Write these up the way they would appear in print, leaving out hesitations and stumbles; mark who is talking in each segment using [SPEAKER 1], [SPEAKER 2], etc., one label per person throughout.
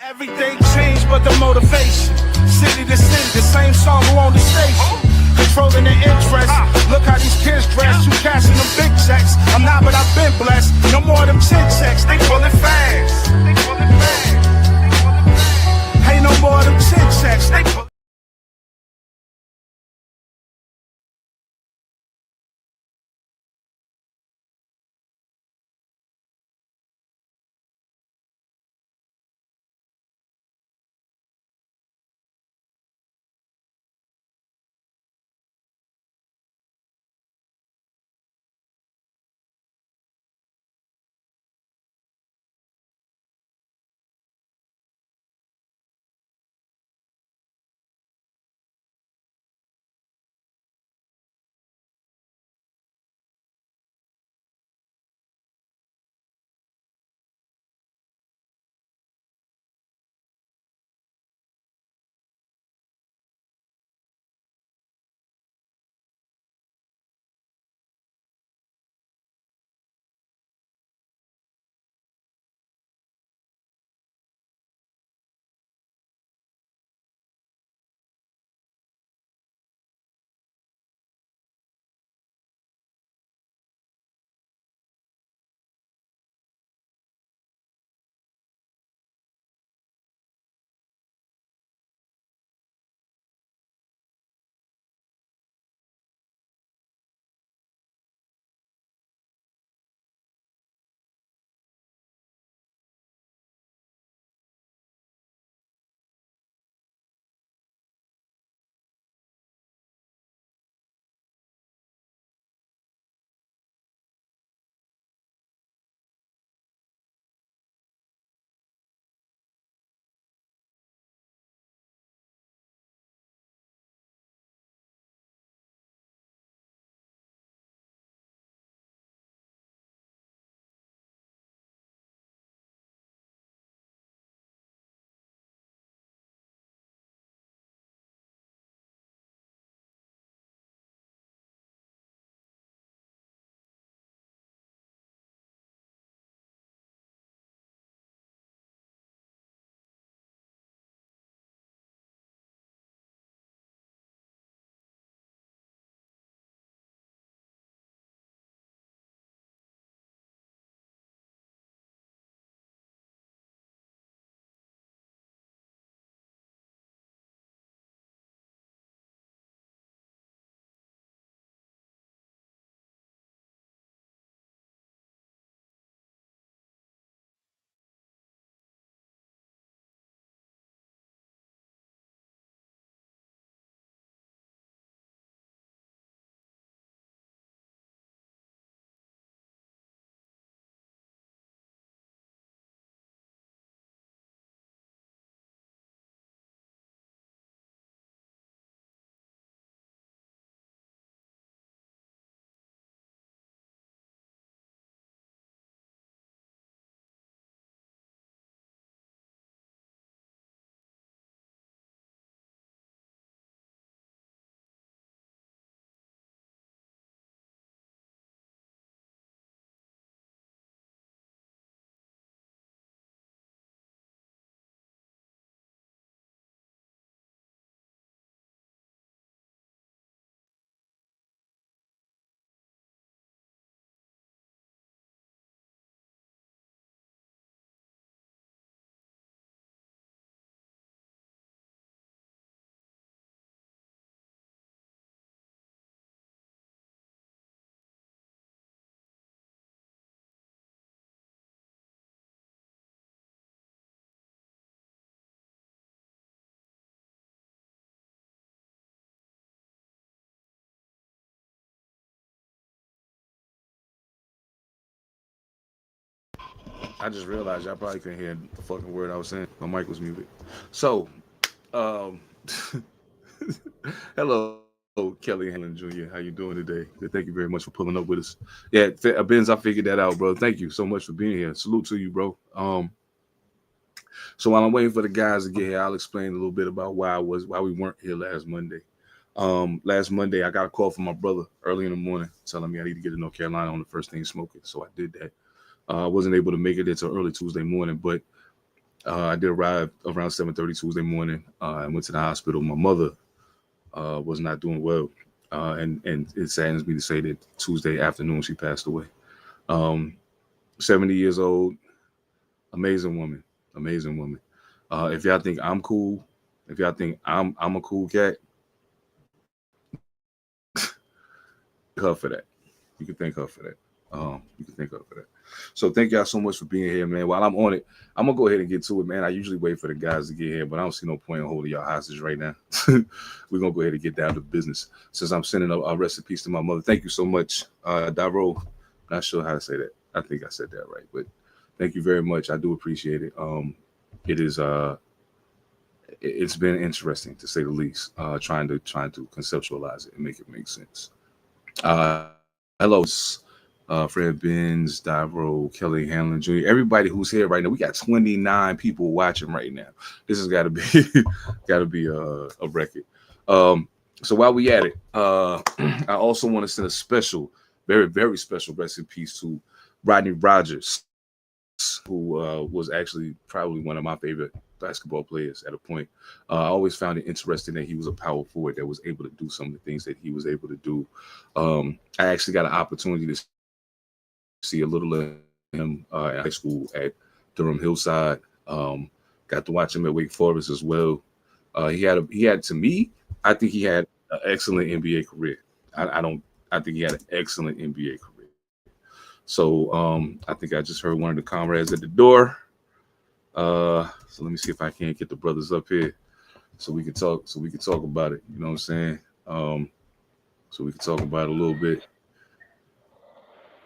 [SPEAKER 1] Everything changed but the motivation. City to city, the same song who on the station. Controlling the interest. Look how these kids dress. You cashing them big checks. I'm not, but I've been blessed. No more of them chin checks. They pulling fast. Ain't no more of them chin checks. They pull.
[SPEAKER 2] I just realized y'all probably couldn't hear the fucking word I was saying. My mic was muted. So, um, hello, Kelly Hanlon Jr. How you doing today? Thank you very much for pulling up with us. Yeah, Benz, I figured that out, bro. Thank you so much for being here. Salute to you, bro. So while I'm waiting for the guys to get here, I'll explain a little bit about why we weren't here last Monday. Last Monday, I got a call from my brother early in the morning telling me I need to get to North Carolina on the first thing smoking. So I did that. I wasn't able to make it until early Tuesday morning, but I did arrive around 7:30 Tuesday morning. I went to the hospital. My mother was not doing well, and it saddens me to say that Tuesday afternoon she passed away. Um, 70 years old, amazing woman, amazing woman. If y'all think I'm cool, if y'all think I'm a cool cat, her for that. You can thank her for that. You can thank her for that. So thank y'all so much for being here, man. While I'm on it, I'm gonna go ahead and get to it, man. I usually wait for the guys to get here, but I don't see no point in holding y'all hostage right now. We're gonna go ahead and get down to business. Since I'm sending a recipes to my mother. Thank you so much, Daro. Not sure how to say that. I think I said that right, but thank you very much. I do appreciate it. It is it's been interesting to say the least. Trying to conceptualize it and make it make sense. Hello, Fred Benz, Davro, Kelly Hanlon Jr. Everybody who's here right now. We got 29 people watching right now. This has got to be got to be a record. So while we at it, I also want to send a special, very very special rest in peace to Rodney Rogers, who was actually probably one of my favorite basketball players at a point. I always found it interesting that he was a power forward that was able to do some of the things that he was able to do. I actually got an opportunity to see a little of him in high school at Durham Hillside. Got to watch him at Wake Forest as well. He had to me, I think he had an excellent NBA career. I think he had an excellent NBA career. So I think I just heard one of the comrades at the door. So let me see if I can't get the brothers up here so we can talk. So we can talk about it. You know what I'm saying? So we can talk about it a little bit.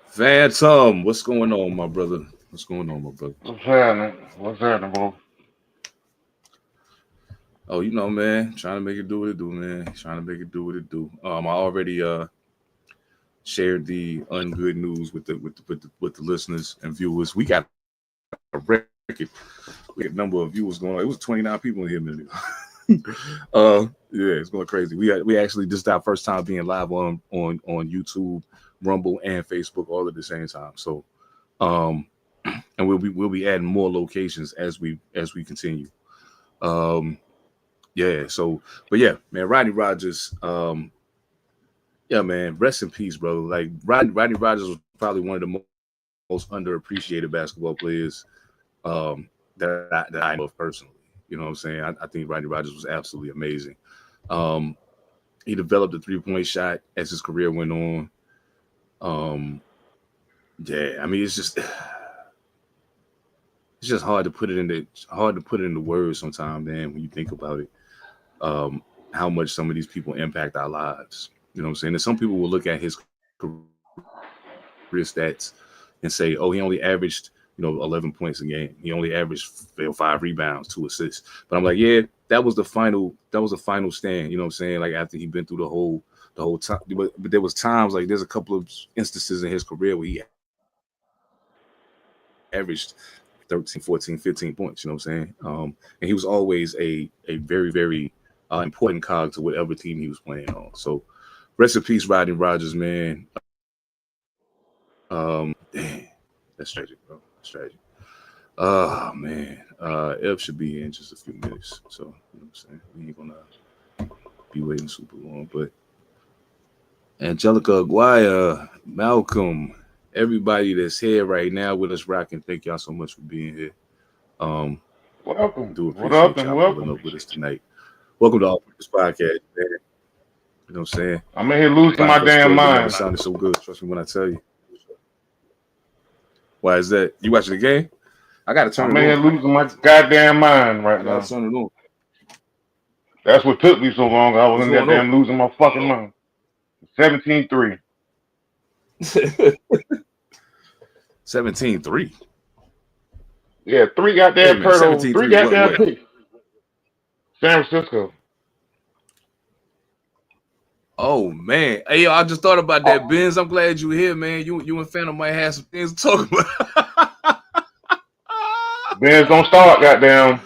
[SPEAKER 2] Phantom, what's going on, my brother? What's going on, my brother?
[SPEAKER 3] What's happening? What's happening, bro?
[SPEAKER 2] Oh, you know, man, trying to make it do what it do, man. Trying to make it do what it do. I already shared the ungood news with the listeners and viewers. We got a record. We had a number of viewers going on. It was 29 people in here, man. Yeah, it's going crazy. We actually this is our first time being live on YouTube, Rumble, and Facebook all at the same time. So, and we'll be adding more locations as we continue. Yeah. So, but yeah, man, Rodney Rogers. Yeah, man, rest in peace, bro. Like Rodney Rogers was probably one of the most underappreciated basketball players that I know of personally. You know what I'm saying? I think Rodney Rogers was absolutely amazing. He developed a 3-point shot as his career went on. Yeah, I mean it's just hard to put it into words sometimes, man, when you think about it. How much some of these people impact our lives. You know what I'm saying? And some people will look at his career stats and say, oh, he only averaged 11 points a game. He only averaged 5 rebounds, 2 assists. But I'm like, yeah, that was the final stand. You know what I'm saying? Like after he'd been through the whole time. But there was times like there's a couple of instances in his career where he averaged 13, 14, 15 points. You know what I'm saying? And he was always a very, very important cog to whatever team he was playing on. So rest in peace, Rodney Rogers, man. Damn, that's tragic, bro. That's tragic. Oh man, F should be here in just a few minutes. So you know what I'm saying, we ain't gonna be waiting super long. But Angelica Aguirre, Malcolm, everybody that's here right now with us rocking, thank y'all so much for being here.
[SPEAKER 3] Welcome.
[SPEAKER 2] Do
[SPEAKER 3] What up
[SPEAKER 2] appreciate
[SPEAKER 3] and
[SPEAKER 2] y'all pulling
[SPEAKER 3] welcome.
[SPEAKER 2] up with us tonight. Welcome to All Mightee Podcast, man. You know what I'm saying?
[SPEAKER 3] I'm in here losing my
[SPEAKER 2] Podcast
[SPEAKER 3] damn
[SPEAKER 2] Club that never
[SPEAKER 3] mind.
[SPEAKER 2] sounded so good. Trust me when I tell you. Why is that? You watching the game? I gotta turn
[SPEAKER 3] I'm
[SPEAKER 2] it
[SPEAKER 3] in here
[SPEAKER 2] on.
[SPEAKER 3] losing my goddamn mind
[SPEAKER 2] I
[SPEAKER 3] right
[SPEAKER 2] gotta
[SPEAKER 3] now.
[SPEAKER 2] turn it on.
[SPEAKER 3] That's what took me so long. I was
[SPEAKER 2] What's
[SPEAKER 3] in there
[SPEAKER 2] going on?
[SPEAKER 3] damn losing my fucking mind. 17-3.
[SPEAKER 2] 17-3.
[SPEAKER 3] Yeah, three
[SPEAKER 2] Wait a
[SPEAKER 3] goddamn
[SPEAKER 2] minute.
[SPEAKER 3] turnovers,
[SPEAKER 2] 17-3
[SPEAKER 3] three
[SPEAKER 2] is what?
[SPEAKER 3] goddamn
[SPEAKER 2] What?
[SPEAKER 3] picks. San Francisco.
[SPEAKER 2] Oh man. Hey, yo, I just thought about that,
[SPEAKER 3] Oh,
[SPEAKER 2] Benz. I'm glad you here, man. You and Phantom might have some things to talk about.
[SPEAKER 3] Benz don't start, goddamn.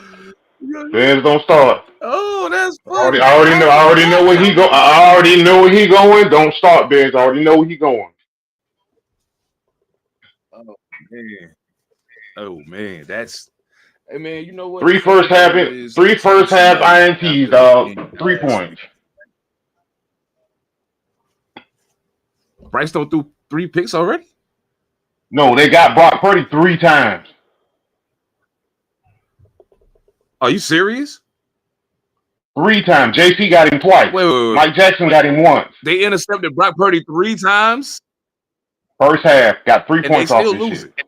[SPEAKER 3] Benz don't start.
[SPEAKER 2] Oh, that's
[SPEAKER 3] I already,
[SPEAKER 2] funny.
[SPEAKER 3] I already know.
[SPEAKER 2] I
[SPEAKER 3] I already know
[SPEAKER 2] forgot
[SPEAKER 3] where he
[SPEAKER 2] about
[SPEAKER 3] go.
[SPEAKER 2] that.
[SPEAKER 3] I already know where he going. Don't start, Benz. I already know where he going.
[SPEAKER 2] Oh man. Oh man. Hey man, you know what?
[SPEAKER 3] Three first half INTs, dog. 3 points.
[SPEAKER 2] Bryce don't threw 3 picks already?
[SPEAKER 3] No, they got Brock Purdy 3 times.
[SPEAKER 2] Are you serious?
[SPEAKER 3] 3 times. JC got him twice.
[SPEAKER 2] Wait.
[SPEAKER 3] Mike Jackson got him once.
[SPEAKER 2] They intercepted Brock Purdy 3 times.
[SPEAKER 3] First half, got 3
[SPEAKER 2] and
[SPEAKER 3] points
[SPEAKER 2] they still
[SPEAKER 3] off this
[SPEAKER 2] losing.
[SPEAKER 3] shit.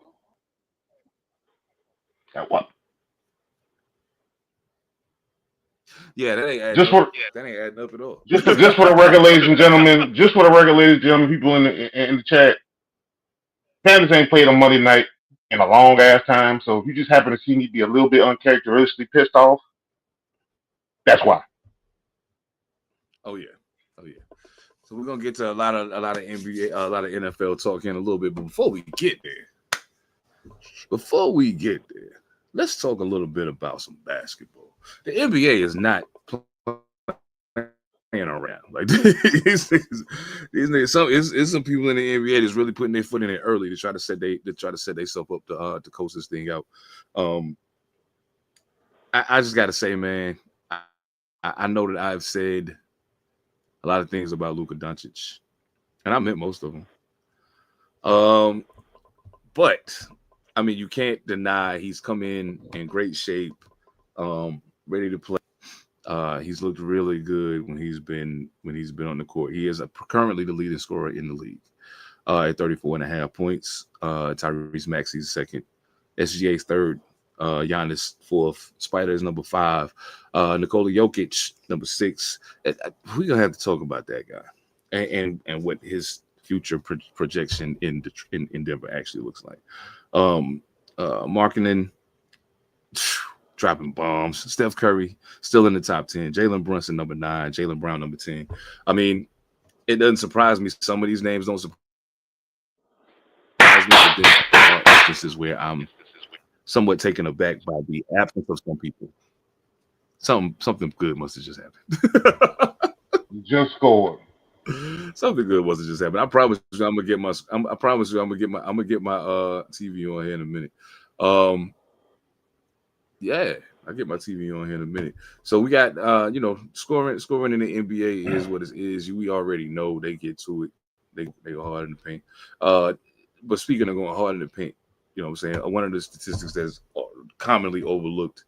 [SPEAKER 3] That what?
[SPEAKER 2] Yeah, that ain't adding
[SPEAKER 3] Just
[SPEAKER 2] up.
[SPEAKER 3] for
[SPEAKER 2] That ain't adding up at all.
[SPEAKER 3] just for the regular ladies and gentlemen, people in the chat. Panthers ain't played on Monday night in a long ass time, so if you just happen to see me be a little bit uncharacteristically pissed off, that's why.
[SPEAKER 2] Oh yeah. So we're gonna get to a lot of NBA, a lot of NFL talk in a little bit. But before we get there, let's talk a little bit about some basketball. The NBA is not playing around. Like these niggas, some people in the NBA that's really putting their foot in it early to try to set themselves up to coast this thing out. I just gotta say, man, I know that I've said a lot of things about Luka Doncic, and I meant most of them. But I mean, you can't deny he's come in great shape, ready to play. He's looked really good when he's been on the court. He is currently the leading scorer in the league at 34.5 points. Tyrese Maxey's second, SGA's third, Giannis fourth, Spider is number 5, Nikola Jokic number 6. We're gonna have to talk about that guy and what his future projection in Denver actually looks like. Marketing, dropping bombs. Steph Curry still in the top 10. Jalen Brunson number 9. Jaylen Brown number 10. I mean, it doesn't surprise me. Some of these names don't surprise me. But there are instances where I'm somewhat taken aback by the absence of some people. Something good must have just happened.
[SPEAKER 3] Just scored.
[SPEAKER 2] Something good must have just happened. I promise you, I'm gonna get my TV on here in a minute. Yeah, I get my TV on here in a minute. So we got scoring in the NBA is what it is. We already know they get to it. They go hard in the paint. But speaking of going hard in the paint, you know what I'm saying? One of the statistics that's commonly overlooked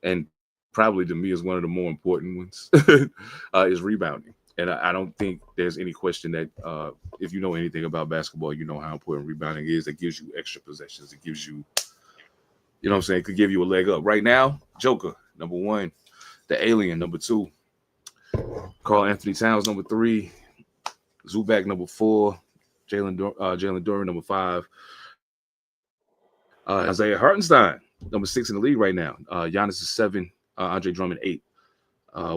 [SPEAKER 2] and probably to me is one of the more important ones is rebounding. And I don't think there's any question that if you know anything about basketball, you know how important rebounding is. That gives you extra possessions. It gives you, you know what I'm saying, could give you a leg up. Right now, Joker, number 1. The Alien, number 2. Karl Anthony Towns, number 3. Zubac, number 4. Jalen Duren, number 5. Isaiah Hartenstein, number 6 in the league right now. Giannis is 7. Andre Drummond, 8.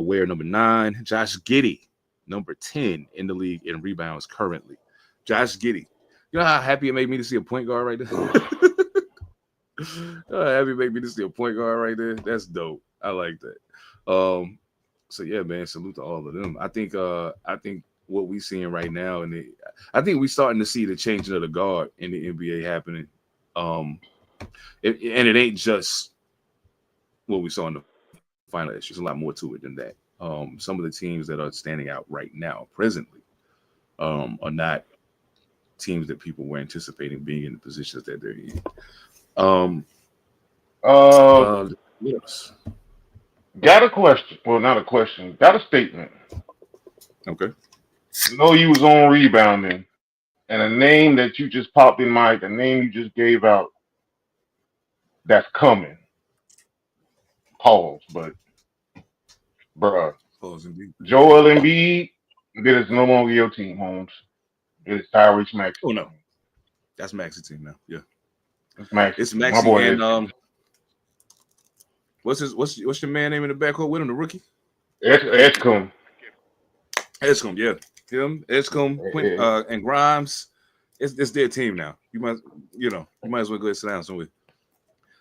[SPEAKER 2] Ware, number 9. Josh Giddey, number 10 in the league in rebounds currently. Josh Giddey. You know how happy it made me to see a point guard right there? Happy it made me to see a point guard right there. That's dope. I like that. So yeah, man, salute to all of them. I think what we're seeing right now, and I think we're starting to see the changing of the guard in the NBA happening. It ain't just what we saw in the final. There's a lot more to it than that. Some of the teams that are standing out right now, presently, are not teams that people were anticipating being in the positions that they're in. Yes.
[SPEAKER 3] Got a question. Well, not a question. Got a statement.
[SPEAKER 2] Okay.
[SPEAKER 3] You know you was on rebounding, and a name that you just popped in mind, the name you just gave out, that's coming. Pause, but bruh.
[SPEAKER 2] Pause indeed.
[SPEAKER 3] Joel Embiid, it is no longer your team, Holmes. It is Tyrese Maxey.
[SPEAKER 2] Oh no. That's Maxey's team now. Yeah.
[SPEAKER 3] It's Maxey.
[SPEAKER 2] It's Maxey and what's your man name in the backcourt with him, the rookie?
[SPEAKER 3] Edgecombe.
[SPEAKER 2] Edgecombe, yeah. Him, Edgecombe, and Grimes. It's their team now. You might as well go ahead and sit down somewhere.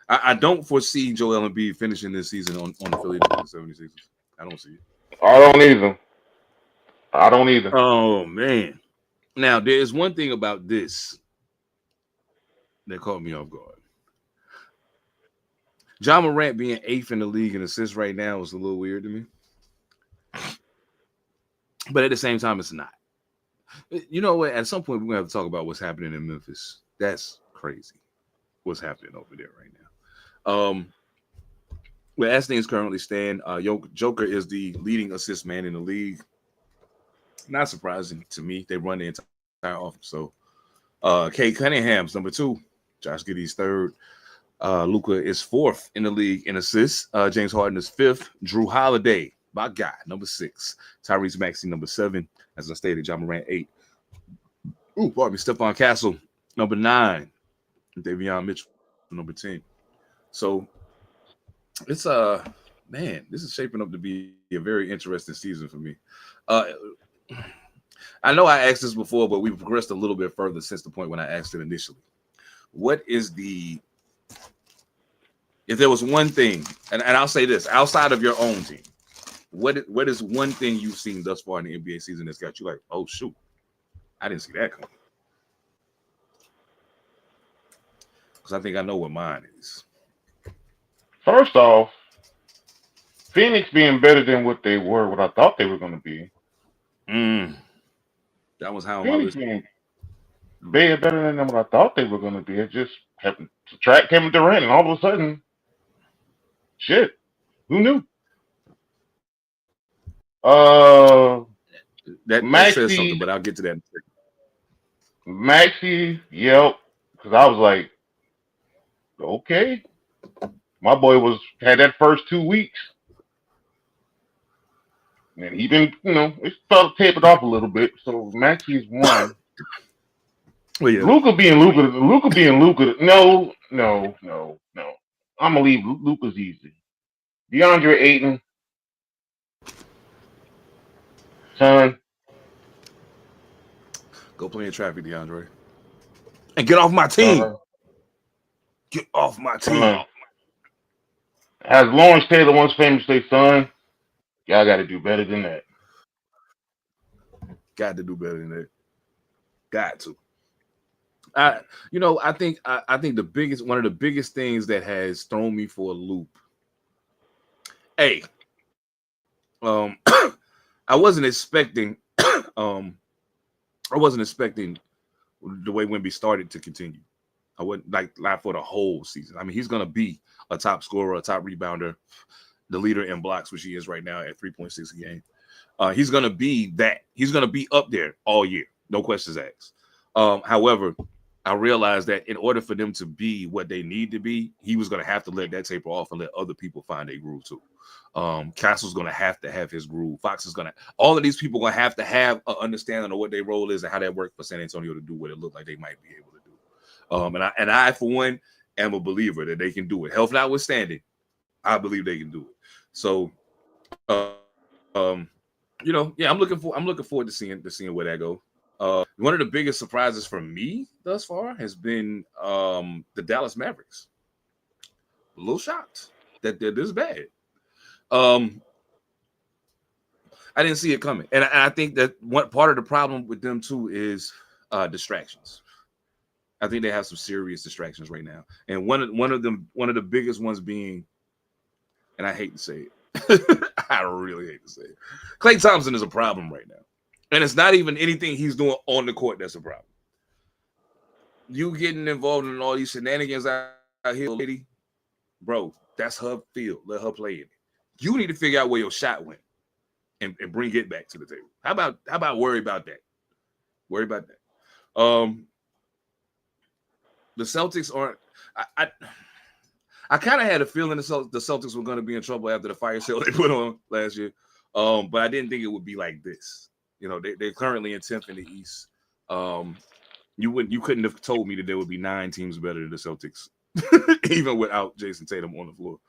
[SPEAKER 2] I don't foresee Joel Embiid finishing this season on the Philadelphia 76ers. I don't see it.
[SPEAKER 3] I don't either.
[SPEAKER 2] Oh man. Now there's one thing about this that caught me off guard. John Morant being 8th in the league in assists right now is a little weird to me. But at the same time, it's not. You know what? At some point, we're going to have to talk about what's happening in Memphis. That's crazy. What's happening over there right now. Well, as things currently stand, Joker is the leading assist man in the league. Not surprising to me. They run the entire offense. So, Kate Cunningham's number 2. Josh Giddey's 3rd. Luka is 4th in the league in assists. James Harden is 5th. Drew Holiday, my guy, number 6. Tyrese Maxey, number 7. As I stated, John Morant, 8. Ooh, pardon me. Stephon Castle, number 9. Davion Mitchell, number 10. So it's man, this is shaping up to be a very interesting season for me. I know I asked this before, but we've progressed a little bit further since the point when I asked it initially. What is the, if there was one thing, and I'll say this, outside of your own team, what is one thing you've seen thus far in the NBA season that's got you like, oh shoot, I didn't see that coming? Because I think I know what mine is.
[SPEAKER 3] First off, Phoenix being better than what they were, what I thought they were going to be.
[SPEAKER 2] That was how
[SPEAKER 3] Phoenix being better than what I thought they were going to be. It just happened to track Kevin Durant, and all of a sudden, shit, who knew?
[SPEAKER 2] That says something, but I'll get to that in a second.
[SPEAKER 3] Maxey, yep, because I was like, okay, my boy had that first 2 weeks, and he been, it felt tapered off a little bit. So Maxey's 1.
[SPEAKER 2] Well, yeah.
[SPEAKER 3] Luka being Luka. No. I'm gonna leave Luka's easy. DeAndre Ayton, son,
[SPEAKER 2] go play in traffic, DeAndre, and get off my team. Get off my team.
[SPEAKER 3] As Lawrence Taylor once famously said, son, y'all got to do better than that.
[SPEAKER 2] Got to do better than that. Got to. I think one of the biggest things that has thrown me for a loop. Hey, I wasn't expecting the way Wemby started to continue. I wouldn't like for the whole season. I mean, he's gonna be a top scorer, a top rebounder, the leader in blocks, which he is right now at 3.6 a game. He's gonna be that. He's gonna be up there all year, no questions asked. However, I realized that in order for them to be what they need to be, he was gonna have to let that taper off and let other people find a groove too. Castle's gonna have to have his groove. Fox is all of these people gonna have to have an understanding of what their role is and how that worked for San Antonio to do what it looked like they might be able to do. And I for one am a believer that they can do it. Health notwithstanding, I believe they can do it. So, I'm looking forward to seeing where that goes. One of the biggest surprises for me thus far has been the Dallas Mavericks. A little shocked that they're this bad. I didn't see it coming, and I think that one part of the problem with them too is distractions. I think they have some serious distractions right now, and one of the biggest ones being, and I hate to say it, I really hate to say it, Klay Thompson is a problem right now, and it's not even anything he's doing on the court that's a problem. You getting involved in all these shenanigans out here, lady, bro, that's her field. Let her play in it. You need to figure out where your shot went and bring it back to the table. How about worry about that? Worry about that. The Celtics aren't. I kind of had a feeling the Celtics were going to be in trouble after the fire sale they put on last year, but I didn't think it would be like this. They're currently in 10th in the East. You couldn't have told me that there would be 9 teams better than the Celtics, even without Jason Tatum on the floor.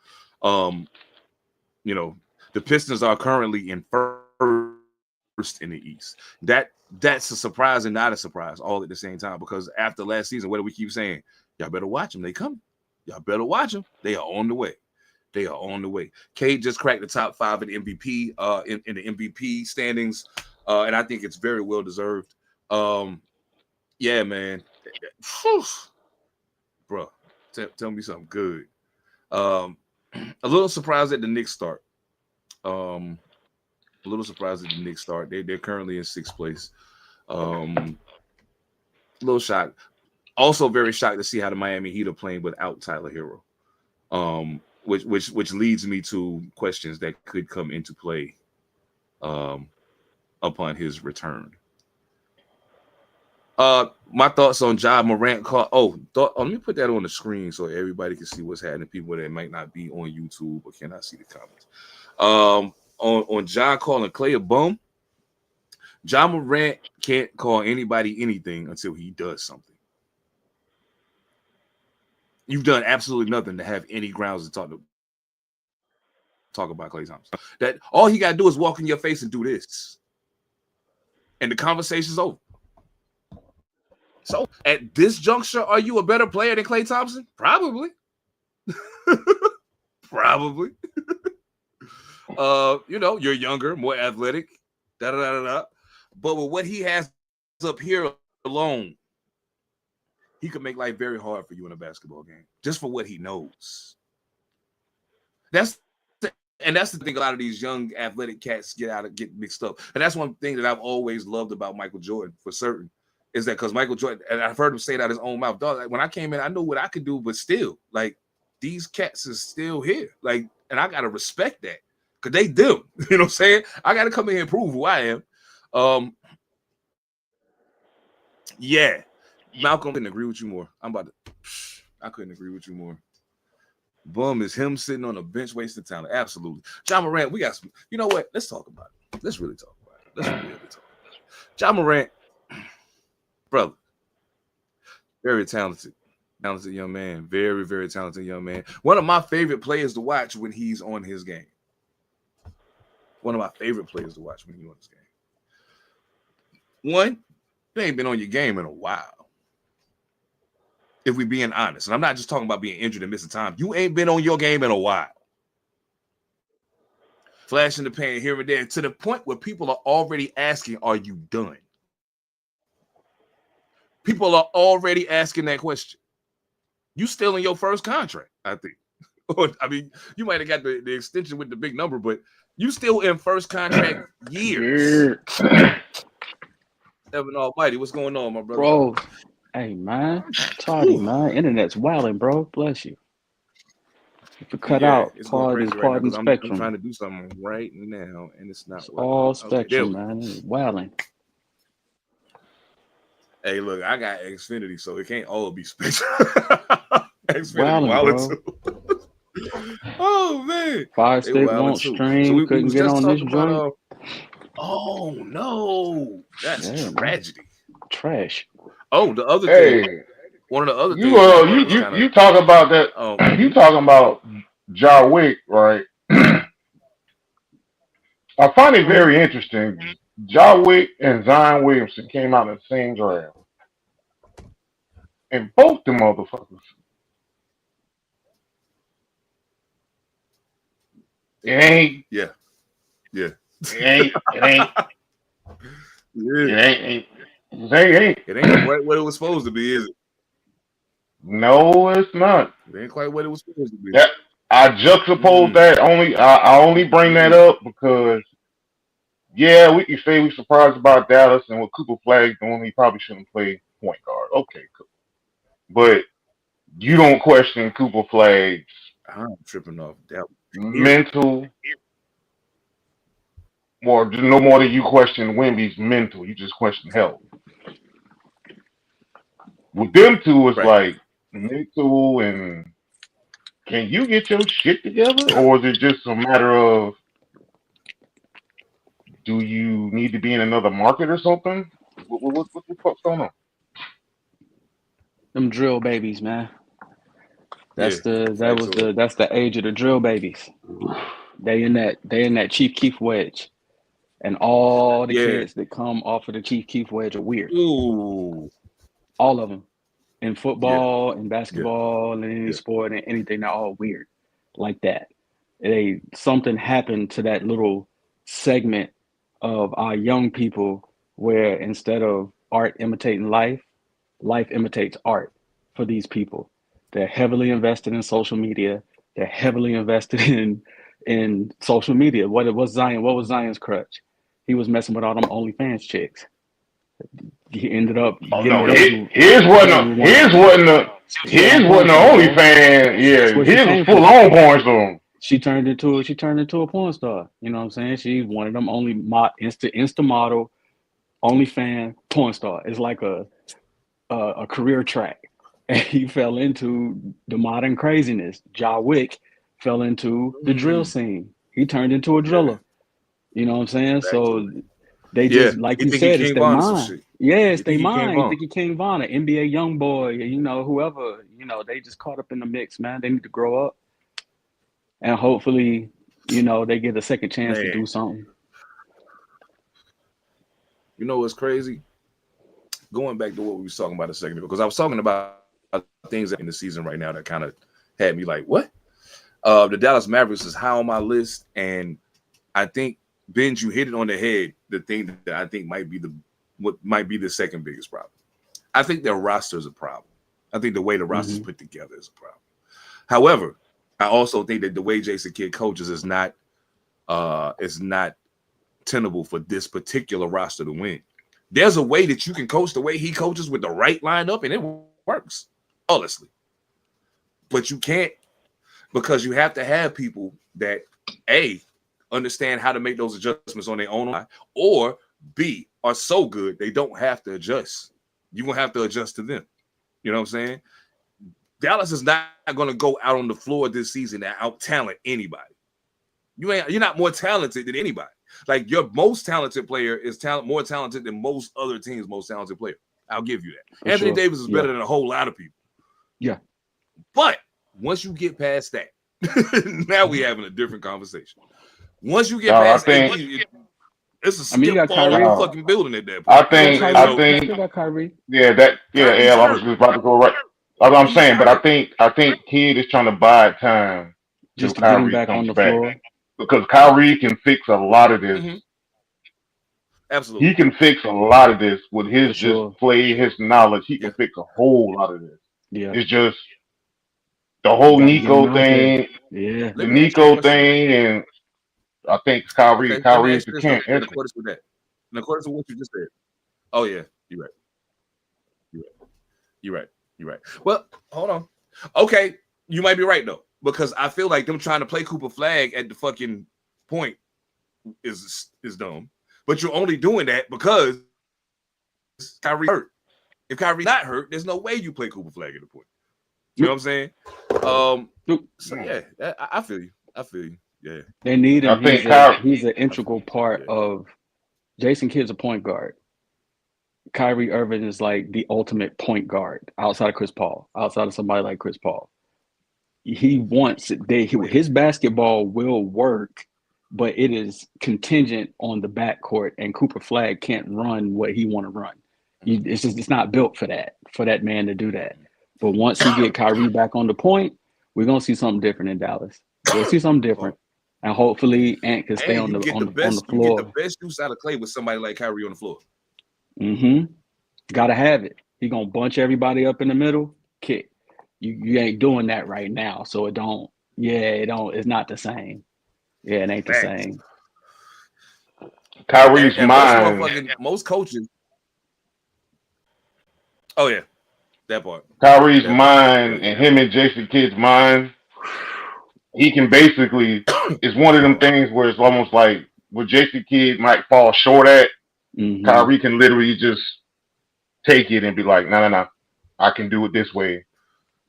[SPEAKER 2] The Pistons are currently in first in the East. That's a surprise and not a surprise all at the same time, because after last season, what do we keep saying? Y'all better watch them. They coming. Y'all better watch them. They are on the way. They are on the way. Cade just cracked the top 5 in the MVP in the MVP standings, and I think it's very well deserved. Yeah, man. Bro, tell me something good. A little surprised at the Knicks start. A little surprised at the Knicks start. They're currently in 6th place. A little shocked. Also very shocked to see how the Miami Heat are playing without Tyler Hero. Which leads me to questions that could come into play upon his return. My thoughts on Ja Morant. Let me put that on the screen so everybody can see what's happening. People that might not be on YouTube or cannot see the comments. On Ja calling Clay a bum. Ja Morant can't call anybody anything until he does something. You've done absolutely nothing to have any grounds to talk about Klay Thompson. That all he got to do is walk in your face and do this, and the conversation's over. So at this juncture, are you a better player than Klay Thompson? Probably. Probably. You're younger, more athletic, But with what he has up here alone, he could make life very hard for you in a basketball game, just for what he knows. That's the thing. A lot of these young athletic cats get mixed up, and that's one thing that I've always loved about Michael Jordan, for certain, is that because Michael Jordan, and I've heard him say it out his own mouth, dog. Like, when I came in, I knew what I could do, but still, like, these cats is still here, like, and I gotta respect that because they do. You know what I'm saying? I gotta come in here and prove who I am. Yeah. Malcolm, I couldn't agree with you more. I couldn't agree with you more. Bum is him sitting on a bench wasting talent. Absolutely. Ja Morant, we got some. You know what? Let's talk about it. Let's really talk about it. Let's really talk about it. Ja Morant, brother, very talented young man. Very, very talented young man. One of my favorite players to watch when he's on his game. One of my favorite players to watch when he's on his game. One, you ain't been on your game in a while. If we being honest, and I'm not just talking about being injured and missing time. You ain't been on your game in a while. Flash in the pan here and there, to the point where people are already asking, are you done? People are already asking that question. You still in your first contract, I think. I mean, you might have got the extension with the big number, but you still in first contract years. Seven All Mightee, what's going on, my brother?
[SPEAKER 4] Bro, hey, man. Toddy, man. Internet's wilding, bro. Bless you. If you cut out, Poddin Spectrum.
[SPEAKER 2] I'm trying to do something right now, and it's not.
[SPEAKER 4] It's all Spectrum, man. It's wilding.
[SPEAKER 2] Hey, look, I got Xfinity, so it can't all be Spectrum. Xfinity
[SPEAKER 4] wilding,
[SPEAKER 2] too. Oh, man.
[SPEAKER 4] Fire Stick won't stream. So we couldn't get on this joint.
[SPEAKER 2] Oh, no. That's tragedy.
[SPEAKER 4] Trash.
[SPEAKER 2] Oh, the other thing. One of the other things.
[SPEAKER 3] You talk about that. You talking about Ja Wick, right? I find it very interesting. Ja Wick and Zion Williamson came out in the same draft. And both the motherfuckers. It ain't.
[SPEAKER 2] Yeah.
[SPEAKER 3] It ain't.
[SPEAKER 2] It ain't quite what it was supposed to be, is it?
[SPEAKER 3] No, it's not.
[SPEAKER 2] It ain't quite what it was supposed to be.
[SPEAKER 3] I juxtapose that only. I only bring that up because, yeah, we can say we're surprised about Dallas and what Cooper Flag doing. He probably shouldn't play point guard. Okay, cool. But you don't question Cooper Flag's
[SPEAKER 2] I'm tripping off that
[SPEAKER 3] mental. Or no more than you question Wemby's mental. You just question health. With them two, it's like mental and can you get your shit together? Or is it just a matter of do you need to be in another market or something? What the fuck's going on?
[SPEAKER 4] Them drill babies, man. That's the age of the drill babies. They in that Chief Keef wedge. And all the kids that come off of the Chief Keef wedge are weird.
[SPEAKER 2] Ooh.
[SPEAKER 4] All of them. In football, in basketball, in any sport, and anything, they're all weird like that. Something happened to that little segment of our young people where instead of art imitating life, life imitates art for these people. They're heavily invested in social media. They're heavily invested in social media. What was Zion's crutch? He was messing with all them OnlyFans chicks. He ended up
[SPEAKER 3] Oh
[SPEAKER 4] getting
[SPEAKER 3] no,
[SPEAKER 4] with
[SPEAKER 3] his
[SPEAKER 4] who
[SPEAKER 3] his wasn't
[SPEAKER 4] wanted
[SPEAKER 3] his
[SPEAKER 4] to.
[SPEAKER 3] wasn't a
[SPEAKER 4] She was
[SPEAKER 3] his
[SPEAKER 4] on porn
[SPEAKER 3] wasn't the
[SPEAKER 4] star,
[SPEAKER 3] only
[SPEAKER 4] bro.
[SPEAKER 3] fan.
[SPEAKER 4] That's
[SPEAKER 3] Yeah,
[SPEAKER 4] where she
[SPEAKER 3] his was
[SPEAKER 4] came
[SPEAKER 3] full
[SPEAKER 4] from.
[SPEAKER 3] on porn star.
[SPEAKER 4] She turned into a porn star. You know what I'm saying? She's one of them only Insta model, OnlyFans porn star. It's like a career track. And he fell into the modern craziness. Ja Wick fell into the drill scene. He turned into a
[SPEAKER 2] Yeah,
[SPEAKER 4] driller. You know what I'm saying?
[SPEAKER 2] back to
[SPEAKER 4] So
[SPEAKER 2] it.
[SPEAKER 4] they
[SPEAKER 2] Yeah,
[SPEAKER 4] just, like
[SPEAKER 2] he
[SPEAKER 4] you
[SPEAKER 2] think he
[SPEAKER 4] said, it's
[SPEAKER 2] King
[SPEAKER 4] their
[SPEAKER 2] Von or some
[SPEAKER 4] mind.
[SPEAKER 2] shit.
[SPEAKER 4] Yeah, it's
[SPEAKER 2] He
[SPEAKER 4] their
[SPEAKER 2] think he King
[SPEAKER 4] mind. You
[SPEAKER 2] Von.
[SPEAKER 4] think you King Von, an NBA young boy, whoever, they just caught up in the mix, man. They need to grow up and hopefully, they get a second chance to
[SPEAKER 2] Man,
[SPEAKER 4] do something.
[SPEAKER 2] you know what's crazy? Going back to what we was talking about a second ago, because I was talking about things in the season right now that kind of had me like, what? The Dallas Mavericks is high on my list, and I think Benj, you hit it on the head. The thing that I think might be the second biggest problem. I think their roster is a problem. I think the way the roster is put together is a problem. However, I also think that the way Jason Kidd coaches is not tenable for this particular roster to win. There's a way that you can coach the way he coaches with the right lineup, and it works, honestly. But you can't, because you have to have people that A, understand how to make those adjustments on their own line, or B, are so good they don't have to adjust. You're going to have to adjust to them. You know what I'm saying? Dallas is not going to go out on the floor this season and out-talent anybody. You're not more talented than anybody. Like, your most talented player is more talented than most other teams' most talented player. I'll give you that.
[SPEAKER 4] For
[SPEAKER 2] Anthony
[SPEAKER 4] sure.
[SPEAKER 2] Davis is better than a whole lot of people.
[SPEAKER 4] Yeah.
[SPEAKER 2] But once you get past that, now we're having a different conversation. Once you get past AD, it's a skip
[SPEAKER 4] you got
[SPEAKER 2] ball
[SPEAKER 4] Kyrie.
[SPEAKER 2] in the fucking building at that point.
[SPEAKER 3] I think,
[SPEAKER 4] You still got Kyrie.
[SPEAKER 3] I was just about to go right. That's what I'm saying, but I think Kidd is trying to buy time till
[SPEAKER 4] Just to get him
[SPEAKER 3] Kyrie
[SPEAKER 4] back on
[SPEAKER 3] comes
[SPEAKER 4] the
[SPEAKER 3] back,
[SPEAKER 4] floor.
[SPEAKER 3] because Kyrie can fix a lot of this.
[SPEAKER 2] Absolutely.
[SPEAKER 3] He can fix a lot of this with his
[SPEAKER 4] For sure.
[SPEAKER 3] just play, his knowledge. He can fix a whole lot of this.
[SPEAKER 4] Yeah.
[SPEAKER 3] It's just the whole
[SPEAKER 4] Gotta get him
[SPEAKER 3] Nico
[SPEAKER 4] out there.
[SPEAKER 3] thing,
[SPEAKER 4] Yeah.
[SPEAKER 3] the Nico thing, and I think Kyrie.
[SPEAKER 2] Okay, let me
[SPEAKER 3] Kyrie
[SPEAKER 2] ask
[SPEAKER 3] is the
[SPEAKER 2] you this
[SPEAKER 3] can't
[SPEAKER 2] though, in
[SPEAKER 3] answer.
[SPEAKER 2] accordance with that. In accordance with what you just said. Oh yeah, you're right. You're right. Well, hold on. Okay, you might be right though, because I feel like them trying to play Cooper Flag at the fucking point is dumb. But you're only doing that because Kyrie hurt. If Kyrie not hurt, there's no way you play Cooper Flag at the point. You know what I'm saying? So yeah, I feel you. Yeah.
[SPEAKER 4] They need him.
[SPEAKER 3] I think
[SPEAKER 4] He's an integral part of Jason Kidd's a point guard. Kyrie Irving is like the ultimate point guard outside of Chris Paul, outside of somebody like Chris Paul. He wants his basketball will work, but it is contingent on the backcourt, and Cooper Flag can't run what he want to run. It's not built for that man to do that. But once he get Kyrie back on the point, we're gonna see something different in Dallas. We'll see something different, and hopefully Ant can stay on the floor.
[SPEAKER 2] You get the best use out of Clay with somebody like Kyrie on the floor.
[SPEAKER 4] Gotta have it. He gonna bunch everybody up in the middle, kick. You ain't doing that right now, so it don't. It's not the same. Yeah, it ain't the same.
[SPEAKER 3] Kyrie's mind.
[SPEAKER 2] Most coaches. Oh yeah, that part.
[SPEAKER 3] Kyrie's mind and him and Jason Kidd's mind. He can basically. It's one of them things where it's almost like where Jason Kidd might fall short at. Kyrie can literally just take it and be like, no, I can do it this way.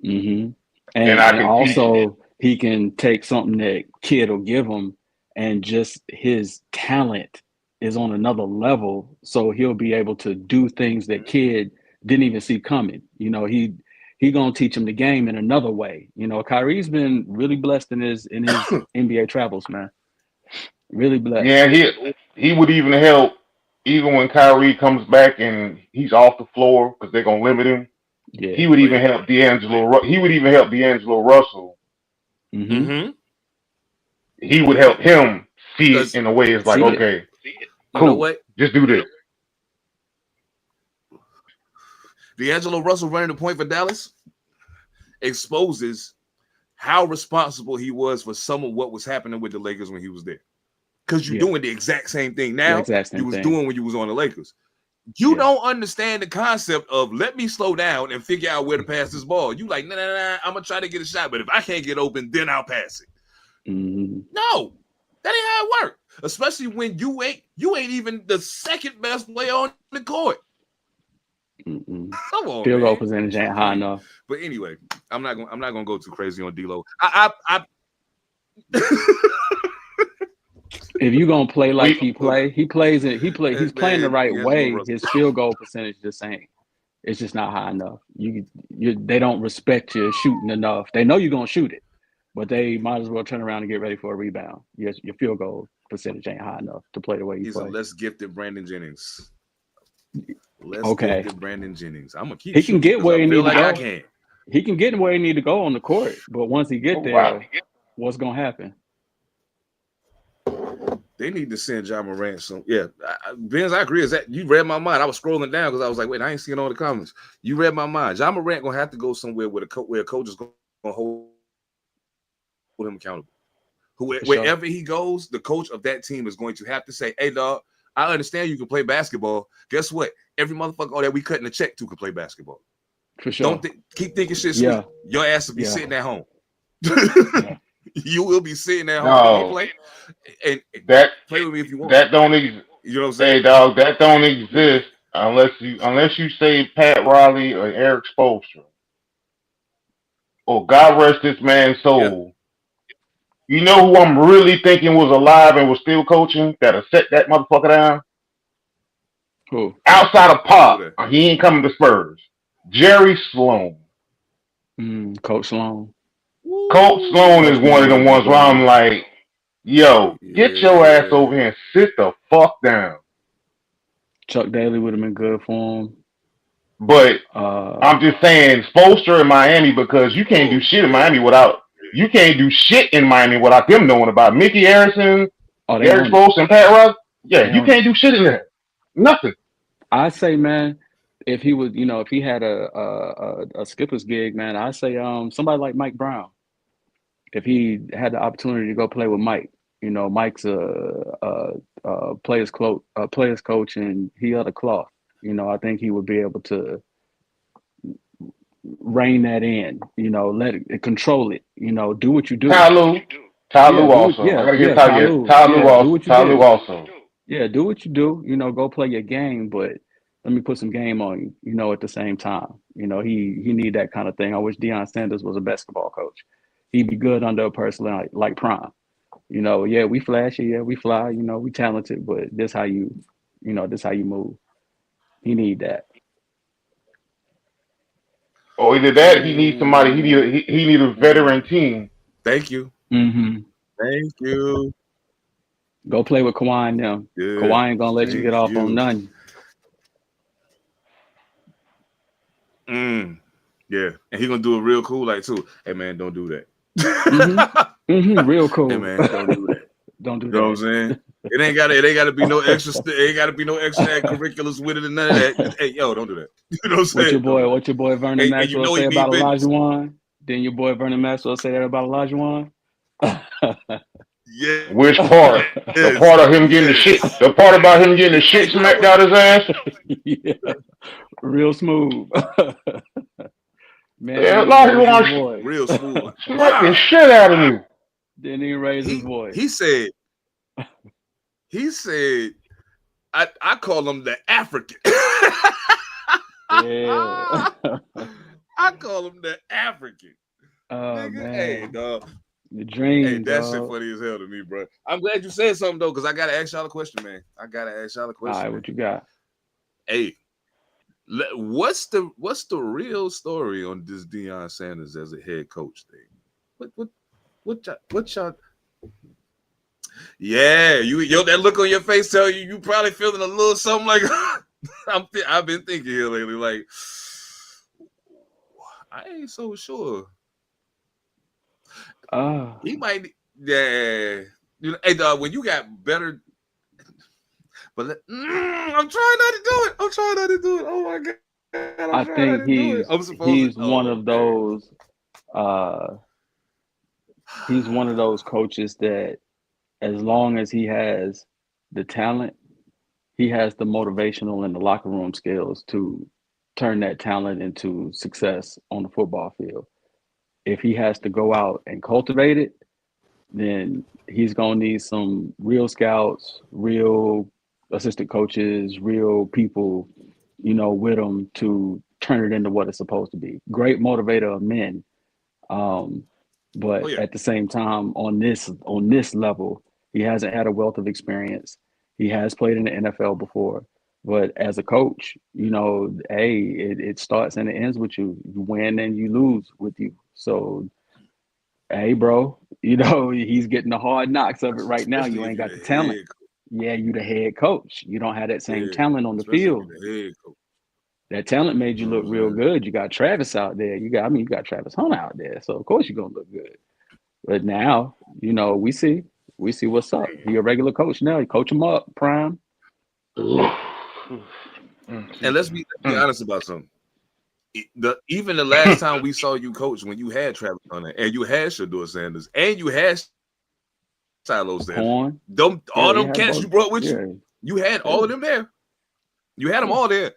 [SPEAKER 4] And I can also he can take something that Kidd will give him, and just his talent is on another level, so he'll be able to do things that Kidd didn't even see coming. He gonna teach him the game in another way. Kyrie's been really blessed in his NBA travels, man. Really blessed.
[SPEAKER 3] Yeah, he would even help. Even when Kyrie comes back and he's off the floor because they're gonna limit him, he would even help D'Angelo. He would even help D'Angelo Russell. He would help him see it in a way. It's like, okay, cool.
[SPEAKER 2] You know what?
[SPEAKER 3] Just do this.
[SPEAKER 2] D'Angelo Russell running the point for Dallas exposes how responsible he was for some of what was happening with the Lakers when he was there. Because you're doing the exact same thing now you was doing when you was on the Lakers. You don't understand the concept of let me slow down and figure out where to pass this ball. You like, nah, I'm gonna try to get a shot, but if I can't get open, then I'll pass it. No, that ain't how it works. Especially when you ain't even the second best player on the court. Come on,
[SPEAKER 4] field goal percentage ain't high enough.
[SPEAKER 2] But anyway, I'm not gonna go too crazy on D-Lo.
[SPEAKER 4] If you're gonna play like he's playing the right way, his field goal percentage just ain't. It's just not high enough. They don't respect you shooting enough. They know you're gonna shoot it, but they might as well turn around and get ready for a rebound. Your field goal percentage ain't high enough to play the way you play.
[SPEAKER 2] He's a less gifted Brandon Jennings.
[SPEAKER 4] Gifted
[SPEAKER 2] Brandon Jennings. I'm gonna keep.
[SPEAKER 4] He can get where he need to go.
[SPEAKER 2] Can.
[SPEAKER 4] He can get where he need to go on the court, but once he get there, what's gonna happen?
[SPEAKER 2] They need to send Ja Morant some. Yeah, Benz, I agree. Is that you read my mind? I was scrolling down because I was like, wait, I ain't seeing all the comments. You read my mind. Ja Morant gonna have to go somewhere where a coach is gonna hold him accountable. Wherever he goes, the coach of that team is going to have to say, hey, dog, I understand you can play basketball. Guess what? Every motherfucker that we cutting a check to can play basketball.
[SPEAKER 4] For sure.
[SPEAKER 2] Don't keep thinking shit sweet. Yeah. Your ass will be sitting at home. You will be sitting at home and play. And
[SPEAKER 3] that
[SPEAKER 2] play with me if you want.
[SPEAKER 3] That don't exist.
[SPEAKER 2] You know what I'm saying?
[SPEAKER 3] Hey, dog, that don't exist unless you say Pat Riley or Eric Spoelstra. Oh, God rest this man's soul. Yeah. You know who I'm really thinking was alive and was still coaching that'll set that motherfucker down?
[SPEAKER 4] Who?
[SPEAKER 3] Outside of Pop, he ain't coming to Spurs. Jerry Sloan.
[SPEAKER 4] Coach Sloan.
[SPEAKER 3] Coach Sloan is one of the ones where I'm like, yo, get your ass over here and sit the fuck down.
[SPEAKER 4] Chuck Daly would have been good for him.
[SPEAKER 3] But I'm just saying, Spoelstra in Miami, because you can't do shit in Miami without them knowing about Mickey Harrison, Eric Spoelstra, and Pat Riley. Yeah, you can't do shit in there. Nothing.
[SPEAKER 4] I say, man, if he was, if he had a skipper's gig, man, I say somebody like Mike Brown. If he had the opportunity to go play with Mike, Mike's a players coach, and he had a cloth. I think he would be able to rein that in. Let it control it. Do what you do.
[SPEAKER 3] Ty Lue also. I gotta get Ty Lue also.
[SPEAKER 4] Yeah, do what you do. Go play your game, but let me put some game on you. At the same time, he need that kind of thing. I wish Deion Sanders was a basketball coach. He'd be good under a person like Prime. We flashy, we fly, we talented, but this how you move. He need that.
[SPEAKER 3] Oh, either that, he needs somebody. He need a veteran team.
[SPEAKER 2] Thank you. Thank you.
[SPEAKER 4] Go play with Kawhi and them. Yeah. Kawhi ain't gonna let you get off on none.
[SPEAKER 2] Yeah, and he gonna do it real cool, like too. Hey man, don't do that.
[SPEAKER 4] Real cool.
[SPEAKER 2] Hey man, don't do that.
[SPEAKER 4] Don't do that.
[SPEAKER 2] You know what I'm saying? It ain't gotta be no extra. It ain't gotta be no extra curriculums with it and none of that. Hey, yo, don't do that. You know what I'm saying?
[SPEAKER 4] What your boy Vernon Maxwell say about Olajuwon? Didn't your boy Vernon Maxwell say that about Olajuwon?
[SPEAKER 2] Yeah.
[SPEAKER 3] Which part? The part of him getting the shit. The part about him getting the shit smacked out his ass.
[SPEAKER 4] Yeah. Real smooth. Man,
[SPEAKER 3] yeah, Olajuwon
[SPEAKER 2] real smooth.
[SPEAKER 3] Smack the shit out of me.
[SPEAKER 4] Didn't even raise his voice.
[SPEAKER 2] He said, I call him the African.
[SPEAKER 4] Yeah.
[SPEAKER 2] I call him the African.
[SPEAKER 4] Man.
[SPEAKER 2] Hey, dog.
[SPEAKER 4] The dream.
[SPEAKER 2] Hey, that shit funny as hell to me, bro. I'm glad you said something though, because I gotta ask y'all a question, man.
[SPEAKER 4] All right, what you got?
[SPEAKER 2] Hey, what's the real story on this Deion Sanders as a head coach thing? What y'all? Yeah, that look on your face tell you probably feeling a little something like I've been thinking here lately, like I ain't so sure. He might, yeah. Hey, dog, when you got better, but I'm trying not to do it. Oh my god!
[SPEAKER 4] I think he's one of those He's one of those coaches that, as long as he has the talent, he has the motivational and the locker room skills to turn that talent into success on the football field. If he has to go out and cultivate it, then he's going to need some real scouts, real assistant coaches, real people, with him to turn it into what it's supposed to be. Great motivator of men. But
[SPEAKER 2] Oh yeah.
[SPEAKER 4] at the same time, on this level, he hasn't had a wealth of experience. He has played in the NFL before, but as a coach, hey, it starts and it ends with you. You win and you lose with you. So, hey, bro, he's getting the hard knocks of it right now.
[SPEAKER 2] Especially
[SPEAKER 4] You
[SPEAKER 2] if
[SPEAKER 4] ain't
[SPEAKER 2] you're
[SPEAKER 4] got
[SPEAKER 2] the
[SPEAKER 4] the talent.
[SPEAKER 2] head coach.
[SPEAKER 4] Yeah, you the head coach. You don't have that same
[SPEAKER 2] Yeah.
[SPEAKER 4] talent on the
[SPEAKER 2] Especially if
[SPEAKER 4] field.
[SPEAKER 2] you're the head coach.
[SPEAKER 4] That talent made you
[SPEAKER 2] You know
[SPEAKER 4] look
[SPEAKER 2] what
[SPEAKER 4] real
[SPEAKER 2] I'm saying?
[SPEAKER 4] good. You got Travis out there. You got Travis Hunter out there. So of course you're gonna look good. But now, we see what's up. He a regular coach now. You coach him up, prime.
[SPEAKER 2] And let's be honest about something. Even the last time we saw you coach, when you had Travis Hunter and you had Shador Sanders and you had Shiloh Sanders,
[SPEAKER 4] Corn.
[SPEAKER 2] all
[SPEAKER 4] he
[SPEAKER 2] them
[SPEAKER 4] had
[SPEAKER 2] cats
[SPEAKER 4] both.
[SPEAKER 2] you brought with
[SPEAKER 4] Yeah.
[SPEAKER 2] you had all of them there. You had them all there.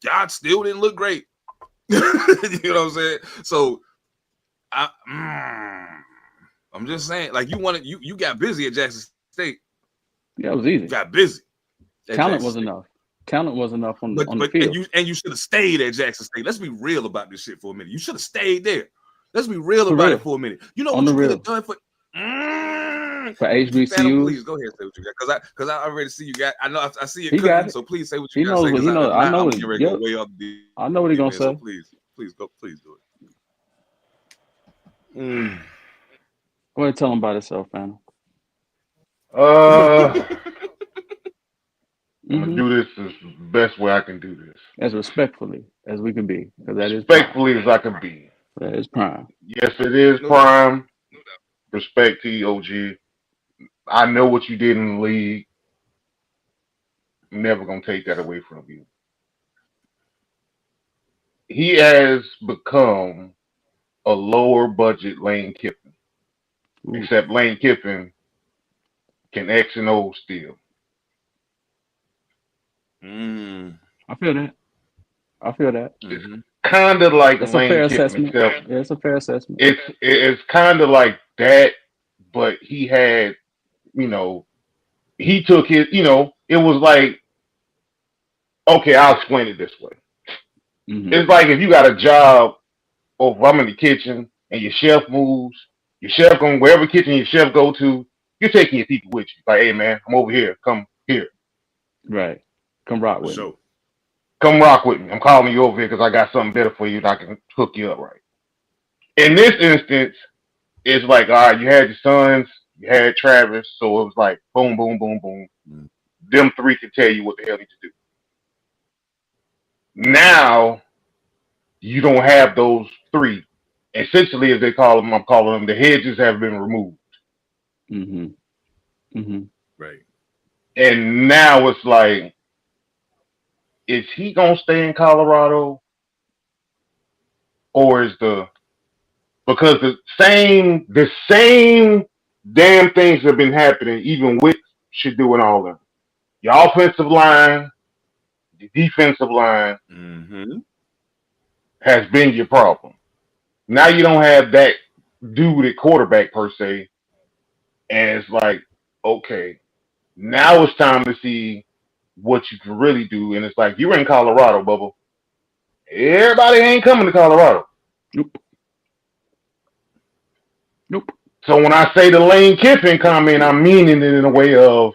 [SPEAKER 2] God still didn't look great. You know what I'm saying? So I'm just saying, like, you got busy at Jackson State.
[SPEAKER 4] Yeah, it was easy.
[SPEAKER 2] You got busy.
[SPEAKER 4] Talent was enough. Talent was enough on the field.
[SPEAKER 2] And you should have stayed at Jackson State. Let's be real about this shit for a minute. You should have stayed there. Let's be real about it for a minute. You know
[SPEAKER 4] On
[SPEAKER 2] what
[SPEAKER 4] the
[SPEAKER 2] you could
[SPEAKER 4] real.
[SPEAKER 2] have done for
[SPEAKER 4] For
[SPEAKER 2] Phantom,
[SPEAKER 4] HBCUs.
[SPEAKER 2] please go ahead and say what you got, because I already see you got. I know I see it
[SPEAKER 4] He got
[SPEAKER 2] cooking.
[SPEAKER 4] it.
[SPEAKER 2] So please say what
[SPEAKER 4] He
[SPEAKER 2] you got to
[SPEAKER 4] knows
[SPEAKER 2] say.
[SPEAKER 4] what he knows.
[SPEAKER 2] If
[SPEAKER 4] I
[SPEAKER 2] not,
[SPEAKER 4] know
[SPEAKER 2] I'm
[SPEAKER 4] what
[SPEAKER 2] getting
[SPEAKER 4] he.
[SPEAKER 2] ready to go
[SPEAKER 4] Yep.
[SPEAKER 2] way off the.
[SPEAKER 4] I know what he gonna
[SPEAKER 2] man.
[SPEAKER 4] say.
[SPEAKER 2] So please do it.
[SPEAKER 4] Go ahead, tell him about himself, man.
[SPEAKER 3] I'm gonna do this as the best way I can do this.
[SPEAKER 4] As respectfully as we can be, because that is
[SPEAKER 3] Respectfully as I can be.
[SPEAKER 4] That is prime.
[SPEAKER 3] Yes, it is prime. Respect to you, OG. I know what you did in the league. I'm never gonna take that away from you. He has become a lower budget Lane Kiffin.
[SPEAKER 4] Ooh.
[SPEAKER 3] Except Lane Kiffin can X and O still.
[SPEAKER 4] I feel that.
[SPEAKER 3] It's kind of like
[SPEAKER 4] That's
[SPEAKER 3] Lane
[SPEAKER 4] a fair
[SPEAKER 3] Kiffin,
[SPEAKER 4] assessment.
[SPEAKER 3] except
[SPEAKER 4] Yeah, it's a fair assessment.
[SPEAKER 3] It's kind of like that, but he had, he took his, it was like, okay, I'll explain it this way. It's like if you got a job, or if I'm in the kitchen and your chef moves, your chef going wherever kitchen your chef go to, you're taking your people with you. Like, hey man, I'm over here. Come here.
[SPEAKER 4] Right. Come rock with me.
[SPEAKER 3] Come rock with me. I'm calling you over here because I got something better for you and I can hook you up right. In this instance, it's like, all right, you had your sons, you had Travis, so it was like boom, boom, boom, boom. Them three can tell you what the hell you need to do. Now you don't have those three. Essentially, as they call them, I'm calling them, the hedges have been removed.
[SPEAKER 2] Right.
[SPEAKER 3] And now it's like, is he gonna stay in Colorado, or is because the same damn things have been happening, even with Shadoo and all them. Your offensive line, the defensive line has been your problem. Now you don't have that dude at quarterback per se, and it's like, okay, now it's time to see what you can really do. And it's like, you're in Colorado, Bubba. Everybody ain't coming to Colorado.
[SPEAKER 4] Nope.
[SPEAKER 3] So when I say the Lane Kiffin comment, I'm meaning it in a way of,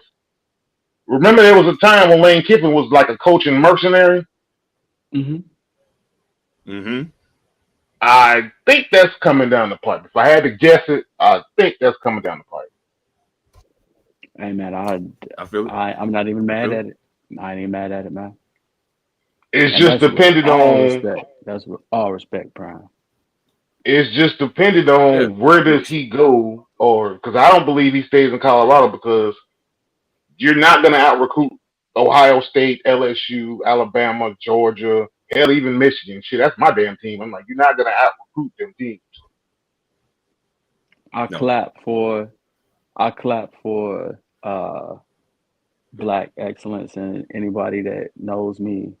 [SPEAKER 3] remember there was a time when Lane Kiffin was like a coaching mercenary? I think that's coming down the pipe. If I had to guess it, I think that's coming down the pipe.
[SPEAKER 4] Hey man,
[SPEAKER 2] I feel it.
[SPEAKER 4] I'm not even mad at it. I ain't even mad at it, man.
[SPEAKER 3] It's just dependent
[SPEAKER 4] all
[SPEAKER 3] on
[SPEAKER 4] respect. That's with all respect, prime.
[SPEAKER 3] It's just dependent on where does he go, or because I don't believe he stays in Colorado, because you're not going to out recruit Ohio State, LSU, Alabama, Georgia, hell, even Michigan. Shit, that's my damn team. I'm like, you're not going to out recruit them teams.
[SPEAKER 4] I
[SPEAKER 2] No.
[SPEAKER 4] clap for Black excellence, and anybody that knows me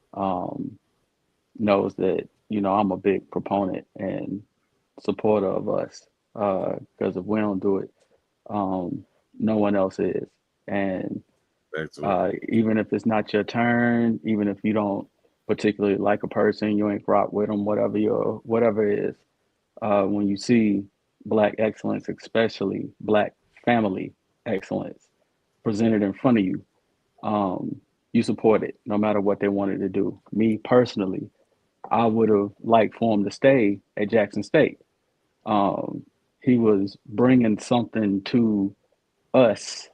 [SPEAKER 4] knows that I'm a big proponent and supporter of us, because if we don't do it, no one else is. And
[SPEAKER 2] Back to it.
[SPEAKER 4] even if it's not your turn, even if you don't particularly like a person, you ain't rock with them, whatever it is, when you see Black excellence, especially Black family excellence, presented in front of you, you support it no matter what they wanted to do. Me personally, I would have liked for him to stay at Jackson State. Um, he was bringing something to us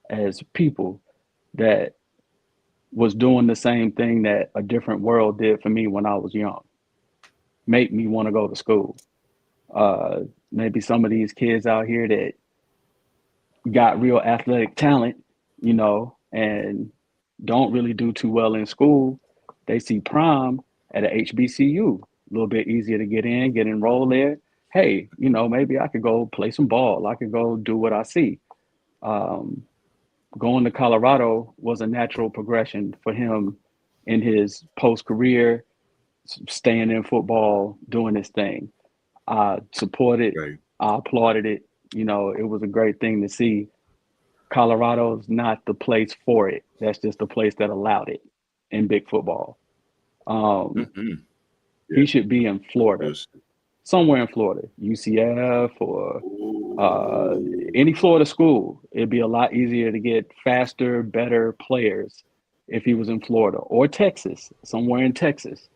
[SPEAKER 4] as people that was doing the same thing that A Different World did for me when I was young. Make me want to go to school. Maybe some of these kids out here that got real athletic talent, and don't really do too well in school, they see prime at a HBCU, a little bit easier to get enrolled there. Hey, maybe I could go play some ball. I could go do what I see. Um, Going to Colorado was a natural progression for him in his post career, staying in football, doing his thing. I supported,
[SPEAKER 2] Right.
[SPEAKER 4] I applauded it. It was a great thing to see. Colorado's not the place for it. That's just the place that allowed it in big football. Um,
[SPEAKER 2] Mm-hmm. Yeah.
[SPEAKER 4] he should be in Florida,
[SPEAKER 2] Yes.
[SPEAKER 4] somewhere in Florida, UCF or
[SPEAKER 2] Ooh.
[SPEAKER 4] any Florida school. It'd be a lot easier to get faster, better players if he was in Florida or Texas, somewhere in Texas.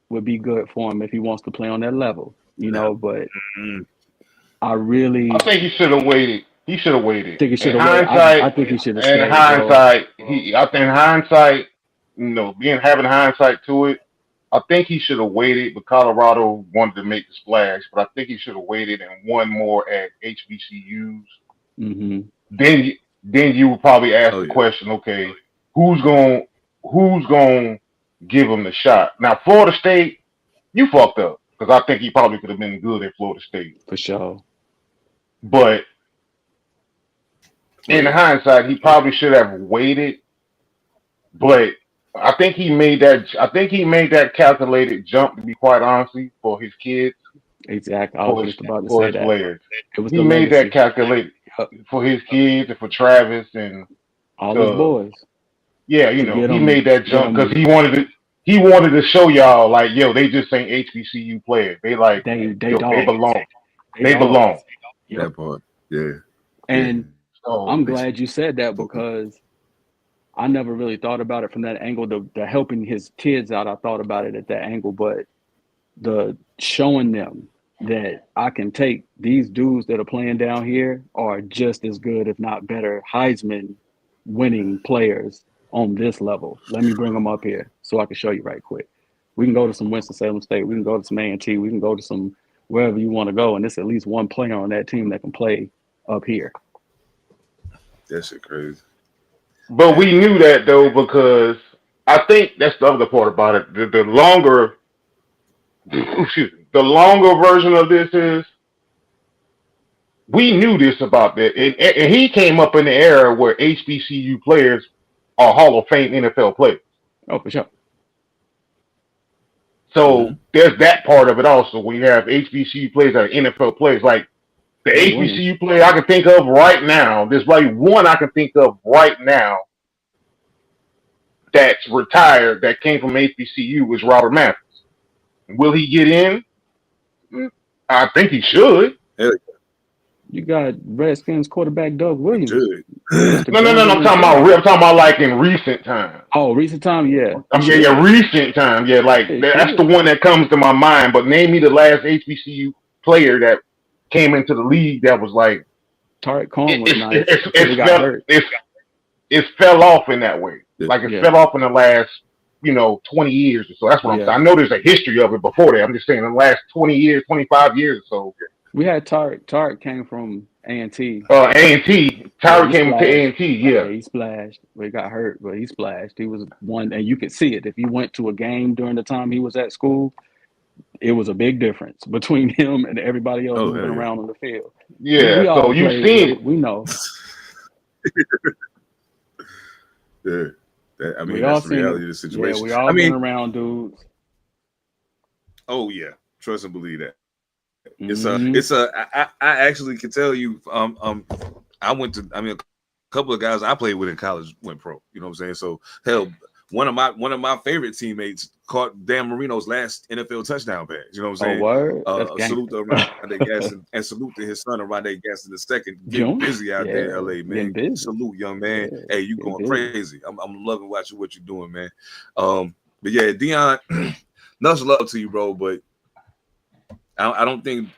[SPEAKER 4] Would be good for him if he wants to play on that level, but
[SPEAKER 2] Mm.
[SPEAKER 4] I
[SPEAKER 3] I
[SPEAKER 4] really
[SPEAKER 3] think he should have waited. He should have waited.
[SPEAKER 4] think he
[SPEAKER 3] In
[SPEAKER 4] should have waited. I
[SPEAKER 3] hindsight,
[SPEAKER 4] think he should have
[SPEAKER 3] in
[SPEAKER 4] stayed, bro.
[SPEAKER 3] hindsight, I think in hindsight, having hindsight to it, I think he should have waited. But Colorado wanted to make the splash, but I think he should have waited and won more at HBCUs.
[SPEAKER 4] Hmm.
[SPEAKER 3] Then, then you would probably ask
[SPEAKER 2] Oh
[SPEAKER 3] the
[SPEAKER 2] yeah.
[SPEAKER 3] question, okay, who's going who's going to give him the shot? Now, Florida State, you fucked up because I think he probably could have been good at Florida State,
[SPEAKER 4] For sure.
[SPEAKER 3] but
[SPEAKER 2] Oh
[SPEAKER 3] in
[SPEAKER 2] yeah.
[SPEAKER 3] hindsight, he probably should have waited. But I think he made that. I think he made that calculated jump. To be quite honestly, for his kids,
[SPEAKER 4] Exactly. I was
[SPEAKER 3] for his
[SPEAKER 4] just about to
[SPEAKER 3] for
[SPEAKER 4] say
[SPEAKER 3] his
[SPEAKER 4] that.
[SPEAKER 3] players,
[SPEAKER 4] It was
[SPEAKER 3] he
[SPEAKER 4] the
[SPEAKER 3] made that
[SPEAKER 4] legacy.
[SPEAKER 3] calculated
[SPEAKER 4] Yep.
[SPEAKER 3] for his kids and for Travis and
[SPEAKER 4] All his
[SPEAKER 3] the
[SPEAKER 4] boys
[SPEAKER 3] yeah.
[SPEAKER 4] to get
[SPEAKER 3] He made that
[SPEAKER 4] get
[SPEAKER 3] jump because
[SPEAKER 4] them.
[SPEAKER 3] he wanted to show y'all like yo, they just ain't HBCU players. They like
[SPEAKER 4] They
[SPEAKER 3] yo, they
[SPEAKER 4] dogs.
[SPEAKER 3] belong.
[SPEAKER 4] They
[SPEAKER 3] They
[SPEAKER 4] dogs.
[SPEAKER 3] belong.
[SPEAKER 4] Yep.
[SPEAKER 2] That part. Yeah. Yeah.
[SPEAKER 4] And
[SPEAKER 3] So
[SPEAKER 4] I'm
[SPEAKER 2] Makes
[SPEAKER 4] glad you said that
[SPEAKER 2] okay.
[SPEAKER 4] because I never really thought about it from that angle. The helping his kids out, I thought about it at that angle, but the showing them that I can take these dudes that are playing down here are just as good, if not better, Heisman winning players on this level. Let me bring them up here so I can show you right quick. We can go to some Winston-Salem State. We can go to some A&T. We can go to some wherever you want to go, and there's at least one player on that team that can play up here.
[SPEAKER 2] That shit crazy.
[SPEAKER 3] but we knew that though because I think that's the other part about it. The longer excuse me, the longer version of this is we knew this about that, and he came up in the era where HBCU players are Hall of Fame NFL players.
[SPEAKER 4] Oh, for sure.
[SPEAKER 2] Mm-hmm.
[SPEAKER 3] So there's that part of it also. When you have HBCU players that are NFL players, like the
[SPEAKER 4] They're winning.
[SPEAKER 3] HBCU player I can think of right now, there's like one I can think of right now that's retired that came from HBCU was Robert Mathis. Will he get in? I think he should.
[SPEAKER 2] Hell,
[SPEAKER 4] You got Redskins quarterback Doug Williams,
[SPEAKER 2] good.
[SPEAKER 4] Mr.
[SPEAKER 3] No. I'm
[SPEAKER 4] Gambling
[SPEAKER 3] talking
[SPEAKER 4] Jack.
[SPEAKER 3] about. I'm talking about like in recent times.
[SPEAKER 4] Oh, recent time, yeah.
[SPEAKER 3] Yeah, recent time. Yeah, like
[SPEAKER 4] Hey,
[SPEAKER 3] that's
[SPEAKER 4] shit.
[SPEAKER 3] the one that comes to my mind. But name me the last HBCU player that came into the league that was like
[SPEAKER 4] Tariq Cohen was
[SPEAKER 3] it,
[SPEAKER 4] nice
[SPEAKER 3] it,
[SPEAKER 4] until he
[SPEAKER 3] it,
[SPEAKER 4] got
[SPEAKER 3] fell
[SPEAKER 4] hurt.
[SPEAKER 3] it fell off in that way.
[SPEAKER 2] Yeah.
[SPEAKER 3] Like it
[SPEAKER 4] Yeah,
[SPEAKER 3] fell off in the last 20 years or so. That's what I'm
[SPEAKER 4] yeah.
[SPEAKER 3] saying. I know there's a history of it before that. I'm just saying in the last 20 years, 25 years or so.
[SPEAKER 4] We had Tariq. Tariq came from A&T.
[SPEAKER 3] A&T.
[SPEAKER 4] Yeah,
[SPEAKER 3] Tyler
[SPEAKER 4] he
[SPEAKER 3] came to
[SPEAKER 4] splashed.
[SPEAKER 3] A&T.
[SPEAKER 4] Yeah,
[SPEAKER 3] Yeah.
[SPEAKER 4] he splashed. But he got hurt, but he splashed. He was one, and you could see it. If you went to a game during the time he was at school, It was a big difference between him and everybody else
[SPEAKER 2] Oh
[SPEAKER 4] moving
[SPEAKER 2] hell yeah.
[SPEAKER 4] around on the field.
[SPEAKER 3] Yeah,
[SPEAKER 4] We
[SPEAKER 3] so
[SPEAKER 4] all
[SPEAKER 3] you've
[SPEAKER 4] played.
[SPEAKER 3] seen it.
[SPEAKER 4] We know.
[SPEAKER 2] Yeah. I mean,
[SPEAKER 4] We all
[SPEAKER 2] that's the
[SPEAKER 4] seen it.
[SPEAKER 2] reality of the
[SPEAKER 4] Yeah,
[SPEAKER 2] situation.
[SPEAKER 4] we all
[SPEAKER 2] I
[SPEAKER 4] been
[SPEAKER 2] mean,
[SPEAKER 4] around dudes.
[SPEAKER 2] oh yeah, trust and believe that.
[SPEAKER 4] Mm-hmm.
[SPEAKER 2] I actually can tell you, a couple of guys I played with in college went pro. You know what I'm saying? So hell, one of my favorite teammates caught Dan Marino's last NFL touchdown pass. You know what I'm
[SPEAKER 4] Oh,
[SPEAKER 2] saying?
[SPEAKER 4] word? That's
[SPEAKER 2] Salute to
[SPEAKER 4] gangster.
[SPEAKER 2] Rondé Gaston and salute to his son Rondé Gaston the second. Getting
[SPEAKER 4] Junior?
[SPEAKER 2] busy out there in LA,
[SPEAKER 4] Getting
[SPEAKER 2] man.
[SPEAKER 4] busy.
[SPEAKER 2] Salute, young man.
[SPEAKER 4] Yeah,
[SPEAKER 2] Hey, you
[SPEAKER 4] getting
[SPEAKER 2] going
[SPEAKER 4] busy.
[SPEAKER 2] crazy. I'm loving watching what you're doing, man. But yeah, Dion, much love to you, bro. But I don't think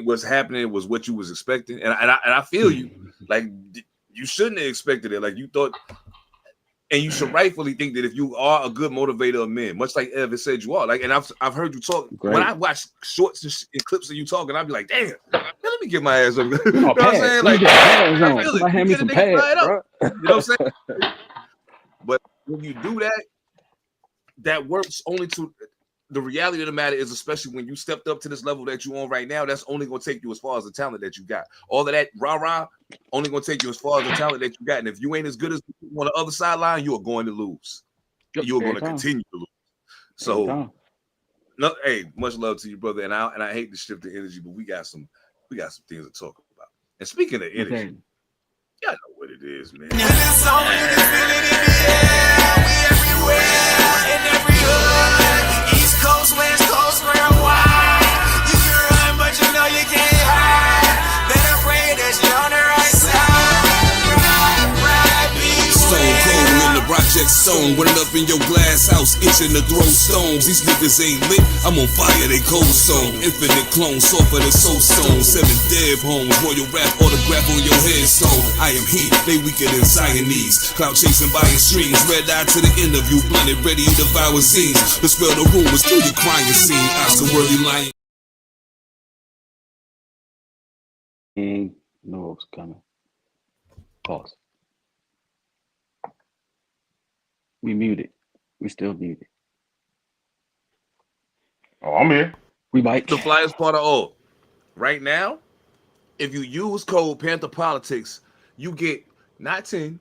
[SPEAKER 2] what's happening was what you was expecting, and I feel you. Like you shouldn't have expected it. Like you thought, and you should rightfully think that if you are a good motivator of men, much like Evan said you are. Like, and I've heard you talk.
[SPEAKER 4] Great.
[SPEAKER 2] When I watch shorts and clips of you talking, I'd be like, damn, man, let me get my ass up. You know what I'm
[SPEAKER 4] pads.
[SPEAKER 2] saying?
[SPEAKER 4] Let me
[SPEAKER 2] Like,
[SPEAKER 4] get pads
[SPEAKER 2] I
[SPEAKER 4] on.
[SPEAKER 2] feel it.
[SPEAKER 4] Somebody hand me
[SPEAKER 2] Get a
[SPEAKER 4] some
[SPEAKER 2] nigga
[SPEAKER 4] pads,
[SPEAKER 2] fired up.
[SPEAKER 4] bro.
[SPEAKER 2] You know what I'm saying? But when you do that, that works only to the reality of the matter is, especially when you stepped up to this level that you're on right now, that's only going to take you as far as the talent that you got. All of that rah-rah only going to take you as far as the talent that you got. And if you ain't as good as on the other sideline, you are going to lose.
[SPEAKER 4] Yep,
[SPEAKER 2] You are going to
[SPEAKER 4] time.
[SPEAKER 2] continue to lose. So, no, hey, much love to you, brother. And I hate to shift the energy, but we got some things to talk about. And speaking of energy, y'all know what it is, man.
[SPEAKER 5] East Coast, West Coast, worldwide. You can run, but you know you can't hide. Better pray that you're on the right side.
[SPEAKER 6] Stone cold in the project zone, running up in your glass house, itching to throw stones. These niggas ain't lit, I'm on fire, they cold stone. Infinite clones, softer than soul stone. 7 dead homes, royal rap autograph on your headstone. I am heat, they weaker than Siamese. Cloud chasing by your streams, red eye to the interview, blunted, ready to devour scenes. Dispel the rumors, through your crying scene. Oscar worthy lying.
[SPEAKER 4] No, it's coming. Pause. We muted. We still muted.
[SPEAKER 3] Oh, I'm here.
[SPEAKER 4] We might.
[SPEAKER 2] The flyest part of all. Right now, if you use code Panther Politics, you get not 10,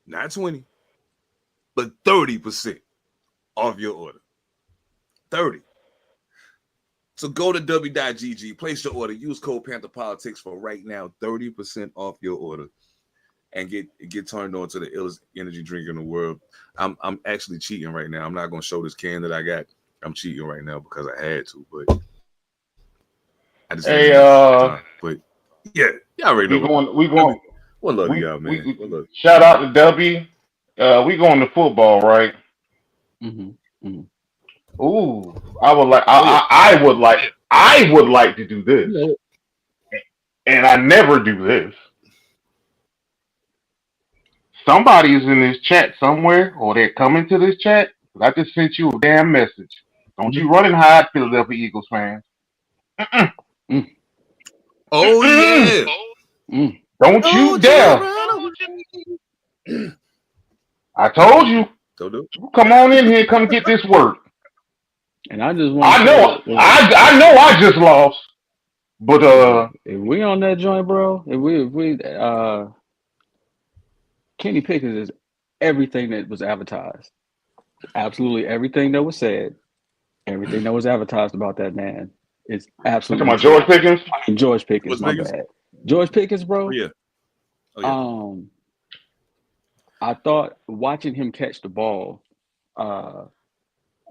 [SPEAKER 2] not 20, but 30% off your order. 30. So go to w.gg, place your order, use code Panther Politics for right now, 30% off your order, and get turned on to the illest energy drink in the world. I'm actually cheating right now. I'm not gonna show this can that I got. I'm cheating right now because I had to, but I just but yeah, y'all already know.
[SPEAKER 3] We going.
[SPEAKER 2] What love y'all, man? What love?
[SPEAKER 3] Shout out to W. We going to football, right?
[SPEAKER 4] Mm-hmm. Mm-hmm.
[SPEAKER 3] Ooh, I would like to do this, and I never do this. Somebody's in this chat somewhere, or they're coming to this chat. I just sent you a damn message. Don't you run and hide, Philadelphia Eagles fans.
[SPEAKER 2] Oh yeah.
[SPEAKER 3] Don't you dare. I told you. Come on in here, come get this work.
[SPEAKER 4] And I just want
[SPEAKER 3] I know I just lost. But
[SPEAKER 4] if we on that joint, bro, if we Kenny Pickett is everything that was advertised. Absolutely everything that was said, everything that was advertised about that man is absolutely.
[SPEAKER 3] Talking about George Pickens?
[SPEAKER 4] George Pickens, my bad. George Pickens, bro.
[SPEAKER 2] Oh, yeah.
[SPEAKER 4] I thought watching him catch the ball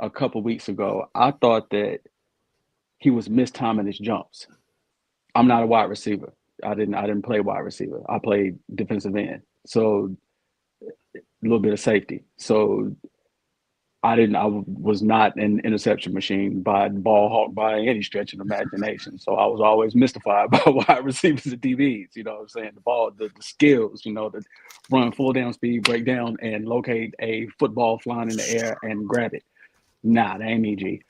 [SPEAKER 4] a couple weeks ago, I thought that he was mistiming his jumps. I'm not a wide receiver. I didn't play wide receiver. I played defensive end. So a little bit of safety. So I was not an interception machine by ball hawk by any stretch of imagination. So I was always mystified by wide receivers and DBs. You know what I'm saying? The ball, the skills, to run full down speed, break down, and locate a football flying in the air and grab it. Nah, that ain't me, G.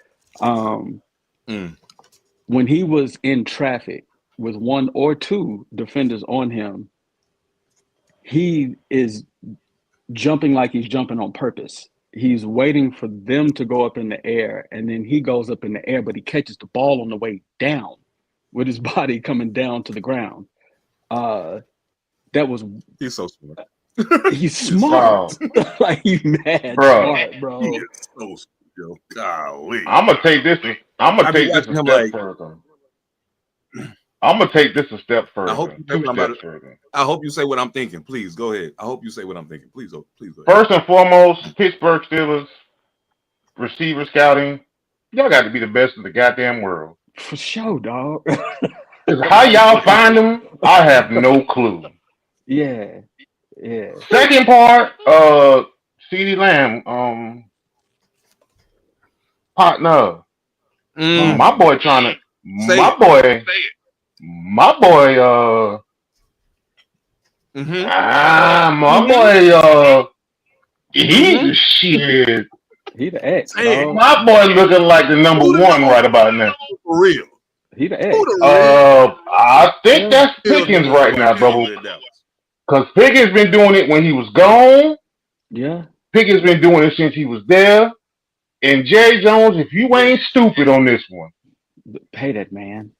[SPEAKER 4] When he was in traffic with one or two defenders on him, he is jumping like he's jumping on purpose. he's waiting for them to go up in the air, and then he goes up in the air, but he catches the ball on the way down with his body coming down to the ground. That was
[SPEAKER 2] He's so smart.
[SPEAKER 4] he's smart. Like he's mad smart, bro.
[SPEAKER 2] He is so smart, yo. Golly.
[SPEAKER 3] I'm gonna take this. I'm gonna take this a
[SPEAKER 2] him
[SPEAKER 3] step
[SPEAKER 2] like-
[SPEAKER 3] further. I'm gonna take this a step further.
[SPEAKER 2] I hope you
[SPEAKER 3] Two
[SPEAKER 2] think
[SPEAKER 3] steps
[SPEAKER 2] about
[SPEAKER 3] further.
[SPEAKER 2] I hope you say what I'm thinking. Please go ahead. I hope you say what I'm thinking. Please go ahead.
[SPEAKER 3] First and foremost, Pittsburgh Steelers receiver scouting. Y'all got to be the best in the goddamn world.
[SPEAKER 4] For sure, dog.
[SPEAKER 3] 'Cause how y'all find them, I have no clue.
[SPEAKER 4] Yeah.
[SPEAKER 3] Second part, CeeDee Lamb, partner. My boy trying to.
[SPEAKER 2] Say
[SPEAKER 3] My
[SPEAKER 2] it.
[SPEAKER 3] boy.
[SPEAKER 2] Say it.
[SPEAKER 3] My boy. My boy. He's the shit.
[SPEAKER 4] He the X,
[SPEAKER 2] Hey,
[SPEAKER 4] dog.
[SPEAKER 3] My boy looking like the number one right about now.
[SPEAKER 2] For real.
[SPEAKER 4] He the X.
[SPEAKER 3] I think that's Pickens right now, bro. Because Pickens been doing it when he was gone.
[SPEAKER 4] Yeah.
[SPEAKER 3] Pickens been doing it since he was there. And Jerry Jones, if you ain't stupid on this one,
[SPEAKER 4] Pay that man.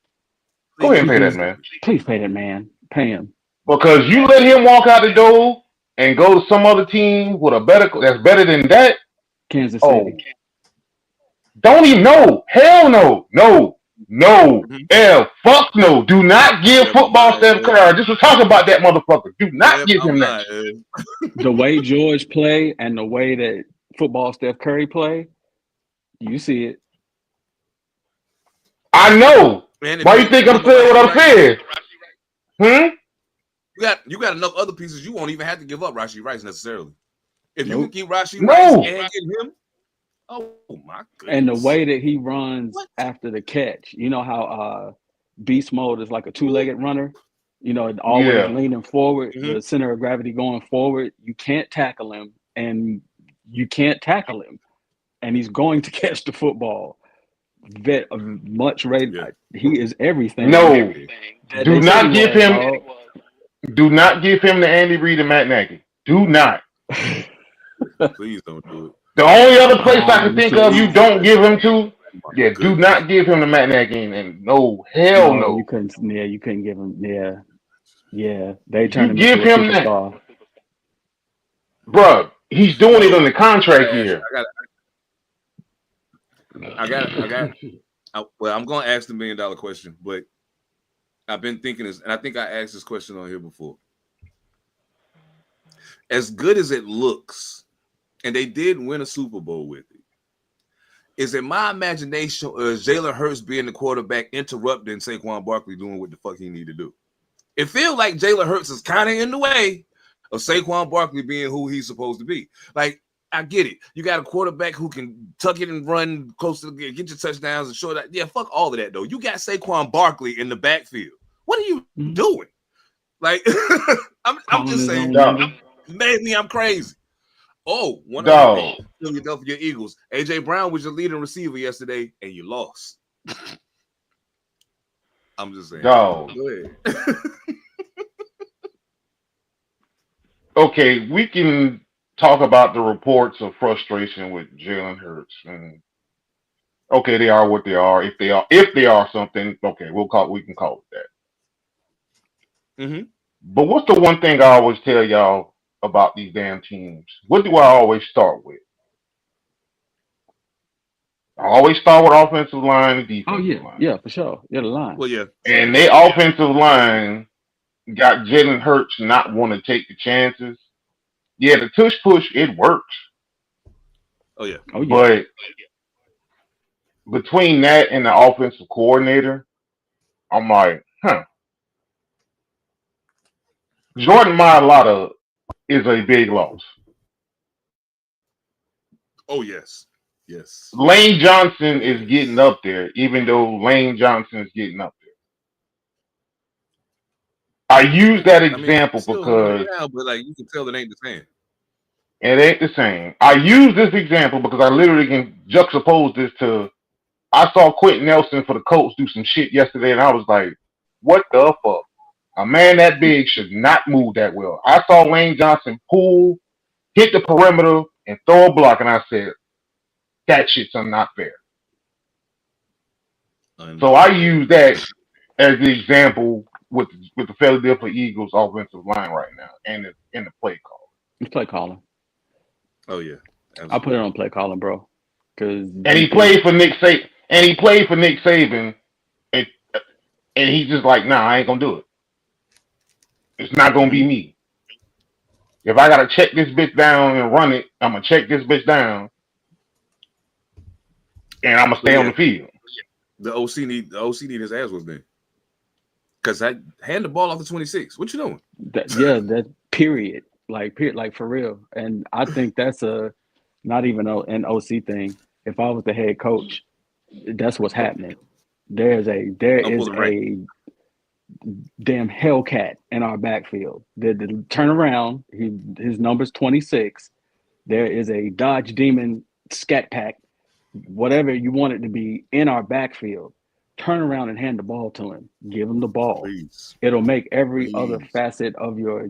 [SPEAKER 3] go ahead and pay that man.
[SPEAKER 4] Please pay that man. Pay him.
[SPEAKER 3] Because you let him walk out the door and go to some other team with a that's better than that.
[SPEAKER 4] Kansas
[SPEAKER 3] Oh,
[SPEAKER 4] City.
[SPEAKER 3] don't even know. Hell no. No. Fuck no. Do not give football Steph Curry. I just was talking about that motherfucker. Do not give him that.
[SPEAKER 4] The way George play and the way that football Steph Curry play, you see it.
[SPEAKER 3] I know.
[SPEAKER 2] Man,
[SPEAKER 3] why you think I'm saying what I'm saying?
[SPEAKER 2] You got enough other pieces. You won't even have to give up Rashee Rice necessarily. If you can keep Rashee Rice and get him, oh my goodness.
[SPEAKER 4] And the way that he runs after the catch, you know how beast mode is like a two-legged runner, you know, always leaning forward, the center of gravity going forward. You can't tackle him, and you can't tackle him, and he's going to catch the football. Much rate, he is everything.
[SPEAKER 3] No, do not give him. Do not give him the Andy Reid and Matt Nagy. Do not.
[SPEAKER 2] Please don't do it.
[SPEAKER 3] The only other place I can think of you don't give him to, do not give him the Matt Nagy and no, hell no.
[SPEAKER 4] You couldn't give him. Yeah. They turned him
[SPEAKER 3] give
[SPEAKER 4] into a
[SPEAKER 3] him
[SPEAKER 4] superstar.
[SPEAKER 3] that, bruh. He's doing it on the contract year.
[SPEAKER 2] Well, I'm going to ask the $1 million question, but I've been thinking this, and I think I asked this question on here before. As good as it looks, and they did win a Super Bowl with it, is it my imagination or is Jalen Hurts being the quarterback interrupting Saquon Barkley doing what the fuck he need to do? It feels like Jalen Hurts is kind of in the way of Saquon Barkley being who he's supposed to be. Like, I get it. You got a quarterback who can tuck it and run close to get your touchdowns and short. Yeah, fuck all of that, though. You got Saquon Barkley in the backfield. What are you doing? Like, I'm just saying, maybe I'm crazy. Oh, one of the Philadelphia Eagles. AJ Brown was your leading receiver yesterday, and you lost. I'm just saying.
[SPEAKER 3] Dog.
[SPEAKER 2] Go ahead.
[SPEAKER 3] Okay, we can talk about the reports of frustration with Jalen Hurts, and okay, they are what they are. If they are something, okay, we can call it that. But what's the one thing I always tell y'all about these damn teams? What do I always start with? I always start with offensive line and defensive line.
[SPEAKER 4] Yeah, for sure. Yeah, the line.
[SPEAKER 2] Well, yeah.
[SPEAKER 3] And their offensive line got Jalen Hurts not want to take the chances. Yeah, the tush push, it works.
[SPEAKER 2] Oh yeah.
[SPEAKER 3] But between that and the offensive coordinator, I'm like, Jordan Mailata is a big loss.
[SPEAKER 2] Oh yes. Yes.
[SPEAKER 3] Lane Johnson is getting up there, even though Lane Johnson is getting up there. I use that example because
[SPEAKER 2] but like you can tell it ain't the same.
[SPEAKER 3] It ain't the same. I use this example because I literally can juxtapose this to. I saw Quentin Nelson for the Colts do some shit yesterday, and I was like, "What the fuck? A man that big should not move that well." I saw Lane Johnson pull, hit the perimeter, and throw a block, and I said, that shit's not fair. So I use that as the example with the Philadelphia Eagles offensive line right now, and in the play call.
[SPEAKER 4] It's play calling.
[SPEAKER 2] Oh yeah,
[SPEAKER 4] I put it on play calling, bro.
[SPEAKER 3] And he played for Nick Saban, and he's just like, nah, I ain't gonna do it. It's not gonna be me. If I gotta check this bitch down and run it, I'm gonna check this bitch down, and I'm gonna stay on the field.
[SPEAKER 2] The OC need his ass was then. Cause I hand the ball off to 26. What you doing?
[SPEAKER 4] That period. Like for real. And I think that's not even an OC thing. If I was the head coach, that's what's happening. There is a damn Hellcat in our backfield. The turnaround, his number's 26. There is a Dodge Demon Scat Pack, whatever you want it to be, in our backfield. Turn around and hand the ball to him. Give him the ball.
[SPEAKER 2] Please.
[SPEAKER 4] It'll make every other facet of your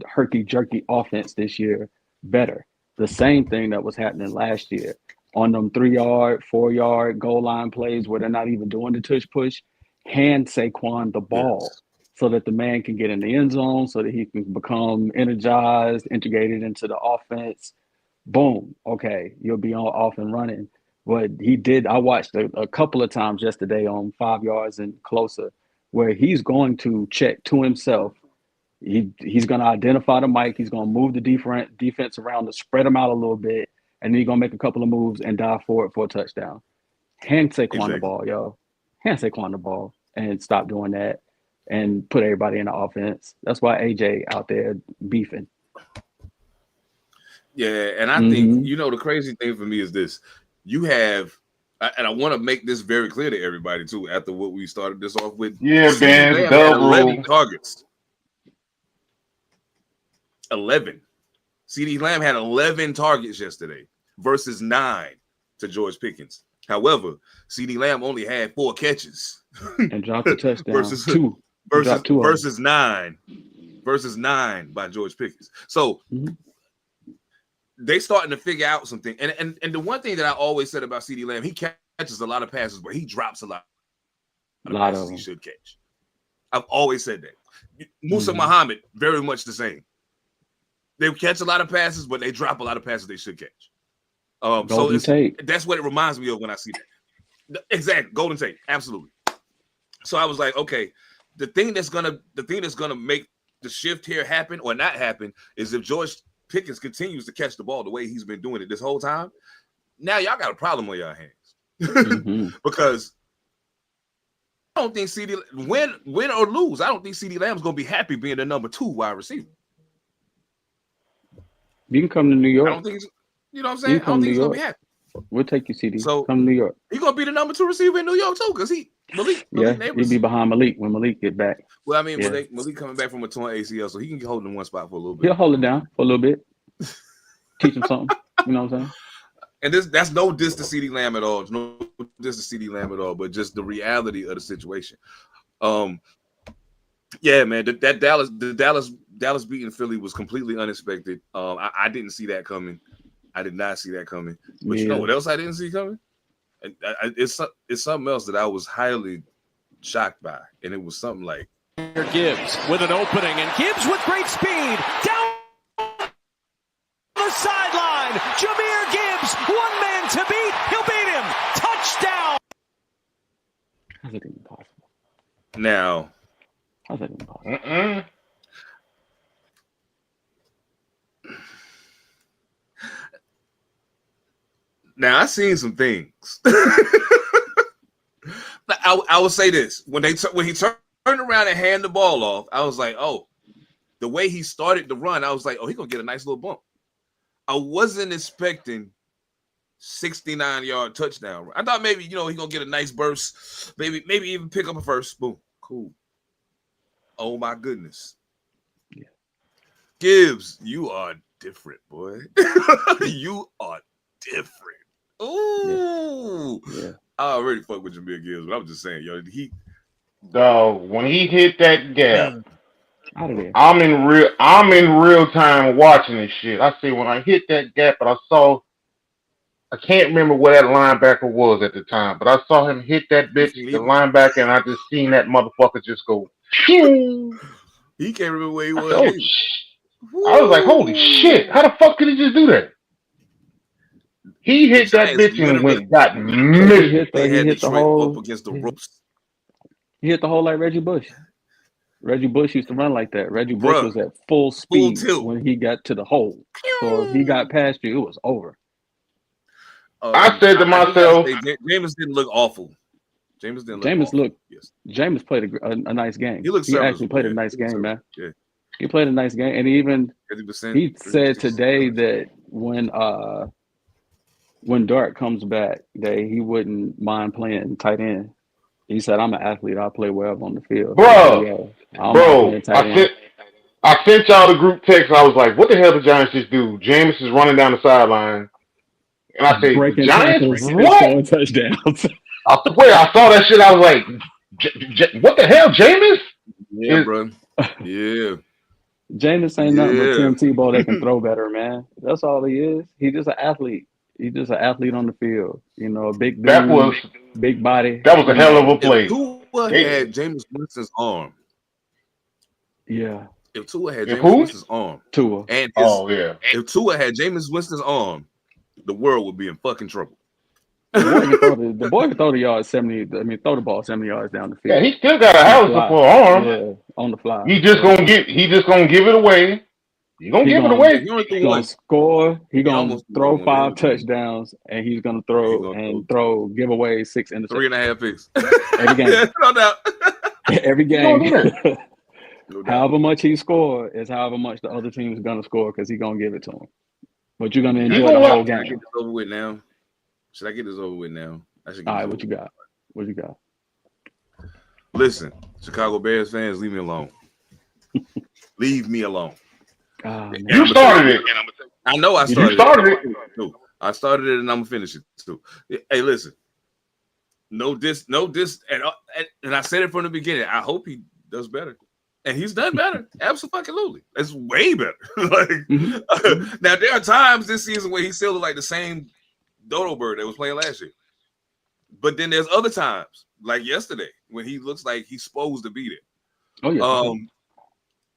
[SPEAKER 4] herky-jerky offense this year better. The same thing that was happening last year on them 3-yard, 4-yard goal line plays where they're not even doing the tush push. Hand Saquon the ball so that the man can get in the end zone, so that he can become energized, integrated into the offense. Boom. Okay, you'll be off and running. What he did, I watched a couple of times yesterday on 5 yards and closer, where he's going to check to himself. He's going to identify the mic. He's going to move the defense around to spread them out a little bit, and then he's going to make a couple of moves and dive for it for a touchdown. Hand Saquon the ball, yo. Hand Saquon the ball and stop doing that and put everybody in the offense. That's why AJ out there beefing.
[SPEAKER 2] Yeah, and I think, the crazy thing for me is this. You have, and I want to make this very clear to everybody too, after what we started this off with.
[SPEAKER 3] Yeah, man.
[SPEAKER 2] 11 targets. 11. CeeDee Lamb had 11 targets yesterday versus 9 to George Pickens. However, CeeDee Lamb only had 4 catches.
[SPEAKER 4] And dropped a touchdown.
[SPEAKER 2] versus 9 by George Pickens. So they starting to figure out something. And the one thing that I always said about CeeDee Lamb, he catches a lot of passes, but he drops a lot of passes he should catch. I've always said that. Musa Muhammad, very much the same. They catch a lot of passes, but they drop a lot of passes they should catch. That's what it reminds me of when I see that. Exactly, Golden Tate, absolutely. So I was like, okay, the thing that's gonna make the shift here happen or not happen is if George Pickens continues to catch the ball the way he's been doing it this whole time. Now y'all got a problem on your hands because I don't think CeeDee win or lose. I don't think CeeDee Lamb's gonna be happy being the number 2 wide receiver.
[SPEAKER 4] You can come to New York.
[SPEAKER 2] I don't think you know what I'm saying. I don't think he's gonna be happy.
[SPEAKER 4] We'll take you, CD.
[SPEAKER 2] So
[SPEAKER 4] come to New York.
[SPEAKER 2] He's gonna be the number 2 receiver in New York too, because Malik
[SPEAKER 4] he'll be behind Malik when Malik get back.
[SPEAKER 2] Well, I mean, Malik coming back from a torn ACL, so he can hold in one spot for a little bit.
[SPEAKER 4] He'll hold it down for a little bit. Teach him something. You know what I'm saying?
[SPEAKER 2] And that's no diss to CeeDee Lamb at all. No diss to CeeDee Lamb at all, but just the reality of the situation. Yeah, man, the Dallas beating Philly was completely unexpected. I didn't see that coming. I did not see that coming. But you know what else I didn't see coming? It's something else that I was highly shocked by, and it was something like
[SPEAKER 7] Gibbs with an opening, and Gibbs with great speed down the sideline. Jahmyr Gibbs, one man to beat. He'll beat him. Touchdown.
[SPEAKER 4] How's that even possible?
[SPEAKER 2] Now.
[SPEAKER 4] How's that even possible?
[SPEAKER 2] Now I seen some things. I would say this when he turned around and handed the ball off, I was like, oh, the way he started the run, I was like, oh, he's gonna get a nice little bump. I wasn't expecting 69-yard touchdown. I thought maybe he's gonna get a nice burst, maybe even pick up a first. Boom, cool. Oh my goodness,
[SPEAKER 4] yeah.
[SPEAKER 2] Gibbs, you are different, boy. You are different. Ooh,
[SPEAKER 4] yeah.
[SPEAKER 2] I already fuck with Jahmyr Gibbs, but I'm just saying, when he
[SPEAKER 3] hit that gap,
[SPEAKER 4] Out of there.
[SPEAKER 3] I'm in real time watching this shit. I say when I hit that gap, and I can't remember where that linebacker was at the time, but I saw him hit that bitch, the linebacker, and I just seen that motherfucker just go. Pew!
[SPEAKER 2] He can't remember where he was.
[SPEAKER 3] I was like, holy shit! How the fuck could he just do that? He hit that bitch and got missed.
[SPEAKER 2] They had
[SPEAKER 4] hit the
[SPEAKER 2] Detroit
[SPEAKER 4] hole
[SPEAKER 2] up against the ropes.
[SPEAKER 4] He hit the hole like Reggie Bush. Reggie Bush used to run like that. Reggie Bush was at full speed when he got to the hole. So if he got past you, it was over.
[SPEAKER 3] I said to myself,
[SPEAKER 2] Jameis didn't look awful. Jameis
[SPEAKER 4] played a nice game.
[SPEAKER 2] He
[SPEAKER 4] actually played a nice game, man. Yeah. He played a nice game, and he said today that when Dart comes back, that he wouldn't mind playing tight end. He said, "I'm an athlete. I'll play wherever on the field."
[SPEAKER 3] Bro, I sent y'all the group text. I was like, "What the hell did Giants just do?" Jameis is running down the sideline, and I say, "Giants what?
[SPEAKER 4] Touchdowns."
[SPEAKER 3] I swear, I saw that shit. I was like, "What the hell, Jameis?"
[SPEAKER 2] Yeah, bro. Yeah.
[SPEAKER 4] Jameis ain't nothing but Tim Tebow that can throw better, man. That's all he is. He's just an athlete. He's just an athlete on the field. You know, a big dude, big body.
[SPEAKER 3] That was a hell of a play.
[SPEAKER 2] If Tua had Jameis Winston's arm.
[SPEAKER 4] Yeah.
[SPEAKER 2] If Tua had Jameis Winston's arm.
[SPEAKER 4] Tua.
[SPEAKER 2] And if Tua had Jameis Winston's arm, the world would be in fucking trouble.
[SPEAKER 4] The boy can throw the yard 70. I mean, throw the ball 70 yards down the field.
[SPEAKER 3] Yeah, he still got a house for an arm.
[SPEAKER 4] Yeah, on the fly.
[SPEAKER 3] He just gonna give it away. He's gonna give it away.
[SPEAKER 4] He's gonna score. He's gonna throw 5 touchdowns, and he's gonna throw give away 6 interceptions.
[SPEAKER 2] 3.5 picks.
[SPEAKER 4] Every game.
[SPEAKER 2] No doubt.
[SPEAKER 4] Every game. No however much he scored is however much the other team is gonna score because he's gonna give it to him. But you're gonna enjoy the whole game.
[SPEAKER 2] Should I get this over with now? Should I get this over with now?
[SPEAKER 4] All right, what you got? What you got?
[SPEAKER 2] Listen, Chicago Bears fans, leave me alone. Leave me alone.
[SPEAKER 3] You started it.
[SPEAKER 2] I know I started it.
[SPEAKER 3] You started it.
[SPEAKER 2] I started it and I'm gonna finish it too. Hey, listen. No diss, and I said it from the beginning. I hope he does better. And he's done better. Absolutely. It's way better. Now there are times this season where he still look like the same dodo bird that was playing last year. But then there's other times, like yesterday, when he looks like he's supposed to be there.
[SPEAKER 4] Oh, yeah.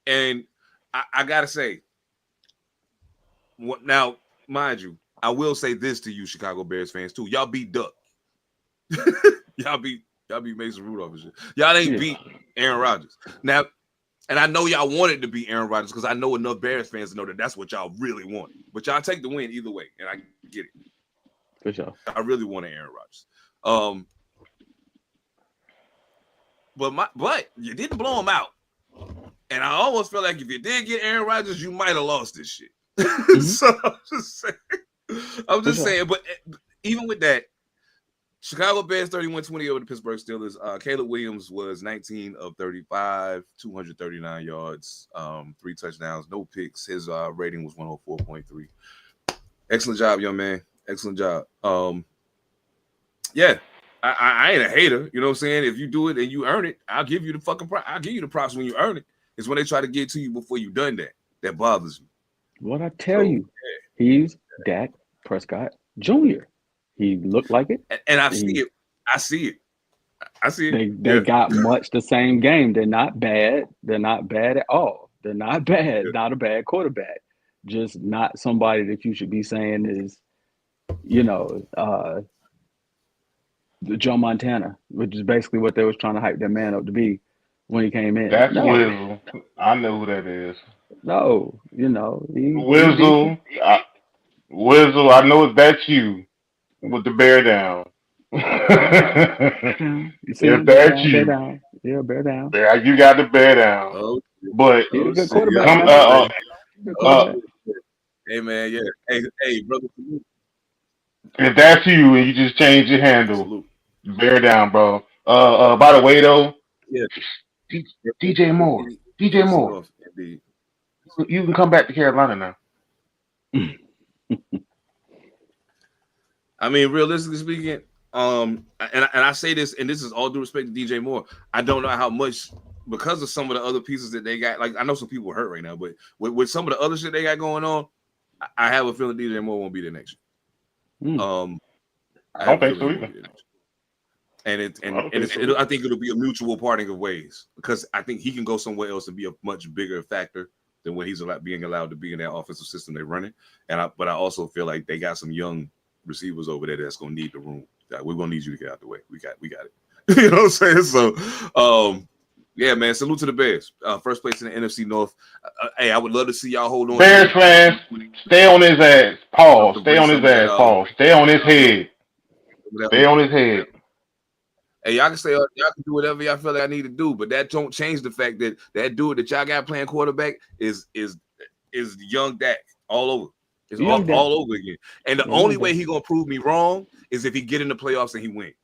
[SPEAKER 2] And I gotta say, now, mind you, I will say this to you, Chicago Bears fans, too. Y'all beat Duck. y'all beat Mason Rudolph and shit. Y'all ain't beat Aaron Rodgers. Now, and I know y'all wanted to beat Aaron Rodgers because I know enough Bears fans to know that that's what y'all really want. But y'all take the win either way, and I get it.
[SPEAKER 4] For sure.
[SPEAKER 2] I really wanted Aaron Rodgers. But you didn't blow him out. And I almost feel like if you did get Aaron Rodgers, you might have lost this shit. So I'm just saying, but even with that, Chicago Bears 31-20 over the Pittsburgh Steelers. Caleb Williams was 19 of 35, 239 yards, 3 touchdowns, no picks. His rating was 104.3. Excellent job, young man. Excellent job. Yeah, I ain't a hater. You know what I'm saying? If you do it and you earn it, I'll give you the fucking I'll give you the props when you earn it. It's when they try to get to you before you've done that bothers me.
[SPEAKER 4] What I tell you, he's Dak Prescott Jr. He looked like it,
[SPEAKER 2] and I see it. I see it.
[SPEAKER 4] They got much the same game. They're not bad. They're not bad at all. They're not bad. Yeah. Not a bad quarterback. Just not somebody that you should be saying is, Joe Montana, which is basically what they was trying to hype that man up to be when he came in.
[SPEAKER 3] That's Wizzle. I know who that is.
[SPEAKER 4] No,
[SPEAKER 3] Wizzle. Wizzle. I know that's you with the bear down. If that's you,
[SPEAKER 4] bear down.
[SPEAKER 3] Yeah, you got the bear down. But
[SPEAKER 4] he's a good quarterback.
[SPEAKER 2] Hey man, yeah. Hey, brother.
[SPEAKER 3] If that's you and you just change your handle, bear down, bro. By the way, though, DJ Moore, you can come back to Carolina now.
[SPEAKER 2] I mean, realistically speaking, and I say this, and this is all due respect to DJ Moore. I don't know how much because of some of the other pieces that they got. Like I know some people are hurt right now, but with some of the other shit they got going on, I have a feeling DJ Moore won't be there next year.
[SPEAKER 3] I don't think so either.
[SPEAKER 2] I think it'll be a mutual parting of ways because I think he can go somewhere else and be a much bigger factor than when he's being allowed to be in that offensive system they're running. But I also feel like they got some young receivers over there that's gonna need the room. We're gonna need you to get out the way. We got it. You know what I'm saying? So, yeah, man. Salute to the Bears. First place in the NFC North. Hey, I would love to see y'all hold on.
[SPEAKER 3] Bears fans, stay on his ass. Pause. Stay on his ass. Pause. Stay on his head. Stay on his head.
[SPEAKER 2] Hey, y'all can say y'all can do whatever y'all feel like I need to do, but that don't change the fact that that dude that y'all got playing quarterback is young Dak all over. It's all over again. And the only way he gonna prove me wrong is if he get in the playoffs and he win.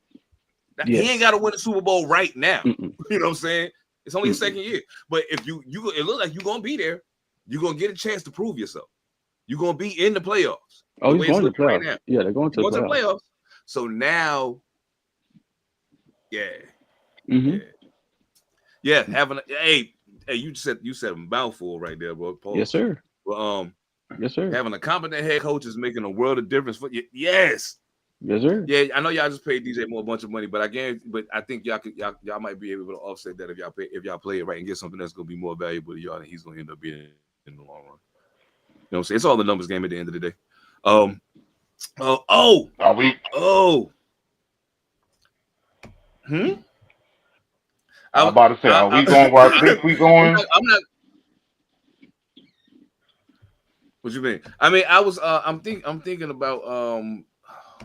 [SPEAKER 2] He ain't got to win the Super Bowl right now. You know what I'm saying? It's only his second year. But if you it looks like you're gonna be there. You're gonna get a chance to prove yourself. You're gonna be in the playoffs.
[SPEAKER 4] Oh, he's going to the playoffs. Right, yeah, they're going to the playoffs.
[SPEAKER 2] So now. Yeah. Having hey, you said a mouthful right there, bro. Paul.
[SPEAKER 4] Yes, sir.
[SPEAKER 2] Well,
[SPEAKER 4] yes, sir.
[SPEAKER 2] Having a competent head coach is making a world of difference for you. Yes.
[SPEAKER 4] Yes, sir.
[SPEAKER 2] Yeah, I know y'all just paid DJ Moore a bunch of money, but I think y'all might be able to offset that if y'all play it right and get something that's gonna be more valuable to y'all than he's gonna end up being in the long run. You know what I'm saying? It's all the numbers game at the end of the day.
[SPEAKER 3] Are we? I'm about to say, are we going where I think we going?
[SPEAKER 2] I'm not. What you mean? I mean, I'm thinking about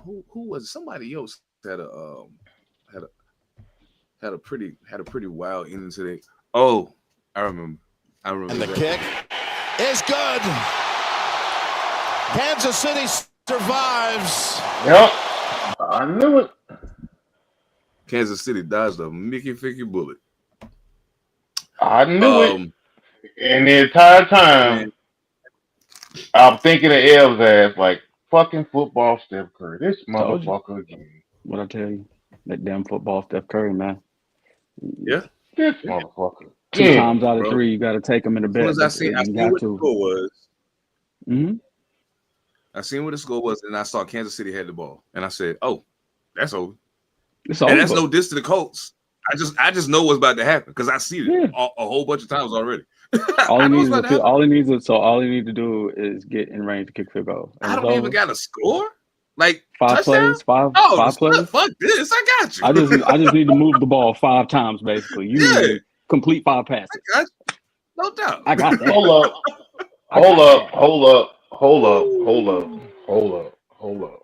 [SPEAKER 2] who was it? Somebody else had a pretty wild ending today. Oh, I remember. And the
[SPEAKER 8] kick is good. Kansas City survives.
[SPEAKER 3] Yep, I knew it.
[SPEAKER 2] Kansas City dodged a Mickey Ficky bullet.
[SPEAKER 3] I knew it. And the entire time, I'm thinking of L's ass like, fucking football Steph Curry. This motherfucker again.
[SPEAKER 4] What I tell you? That damn football Steph Curry, man.
[SPEAKER 2] Yeah.
[SPEAKER 3] This motherfucker.
[SPEAKER 4] 2 times out of 3, you got to take him in the bed.
[SPEAKER 2] As I seen what the score was. I seen what the score was, and I saw Kansas City had the ball. And I said, oh, that's over. And that's no diss to the Colts. I just know what's about to happen because I see it a whole bunch of times already.
[SPEAKER 4] All he needs to do is get in range to kick field goal.
[SPEAKER 2] I don't even got a score. Like
[SPEAKER 4] 5 plays, five plays.
[SPEAKER 2] Fuck this! I got you.
[SPEAKER 4] I just need to move the ball 5 times, basically. You need to complete 5 passes.
[SPEAKER 2] I got you. No doubt.
[SPEAKER 4] I got that.
[SPEAKER 3] Hold up.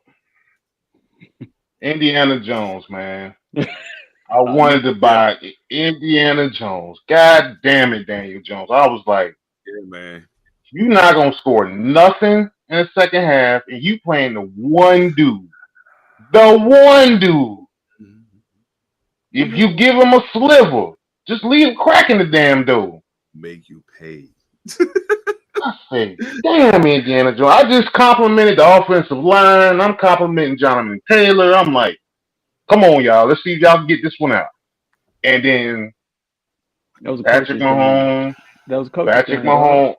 [SPEAKER 3] Indiana Jones, man. I wanted to buy Indiana Jones. God damn it, Daniel Jones. I was like,
[SPEAKER 2] yeah, man.
[SPEAKER 3] You're not going to score nothing in the second half, and you playing the one dude. The one dude. If you give him a sliver, just leave him cracking the damn door.
[SPEAKER 2] Make you pay.
[SPEAKER 3] I say, damn, Indiana Jones. I just complimented the offensive line. I'm complimenting Jonathan Taylor. I'm like, come on, y'all. Let's see if y'all can get this one out. And then Patrick Mahomes.
[SPEAKER 4] That was
[SPEAKER 3] Patrick Mahomes.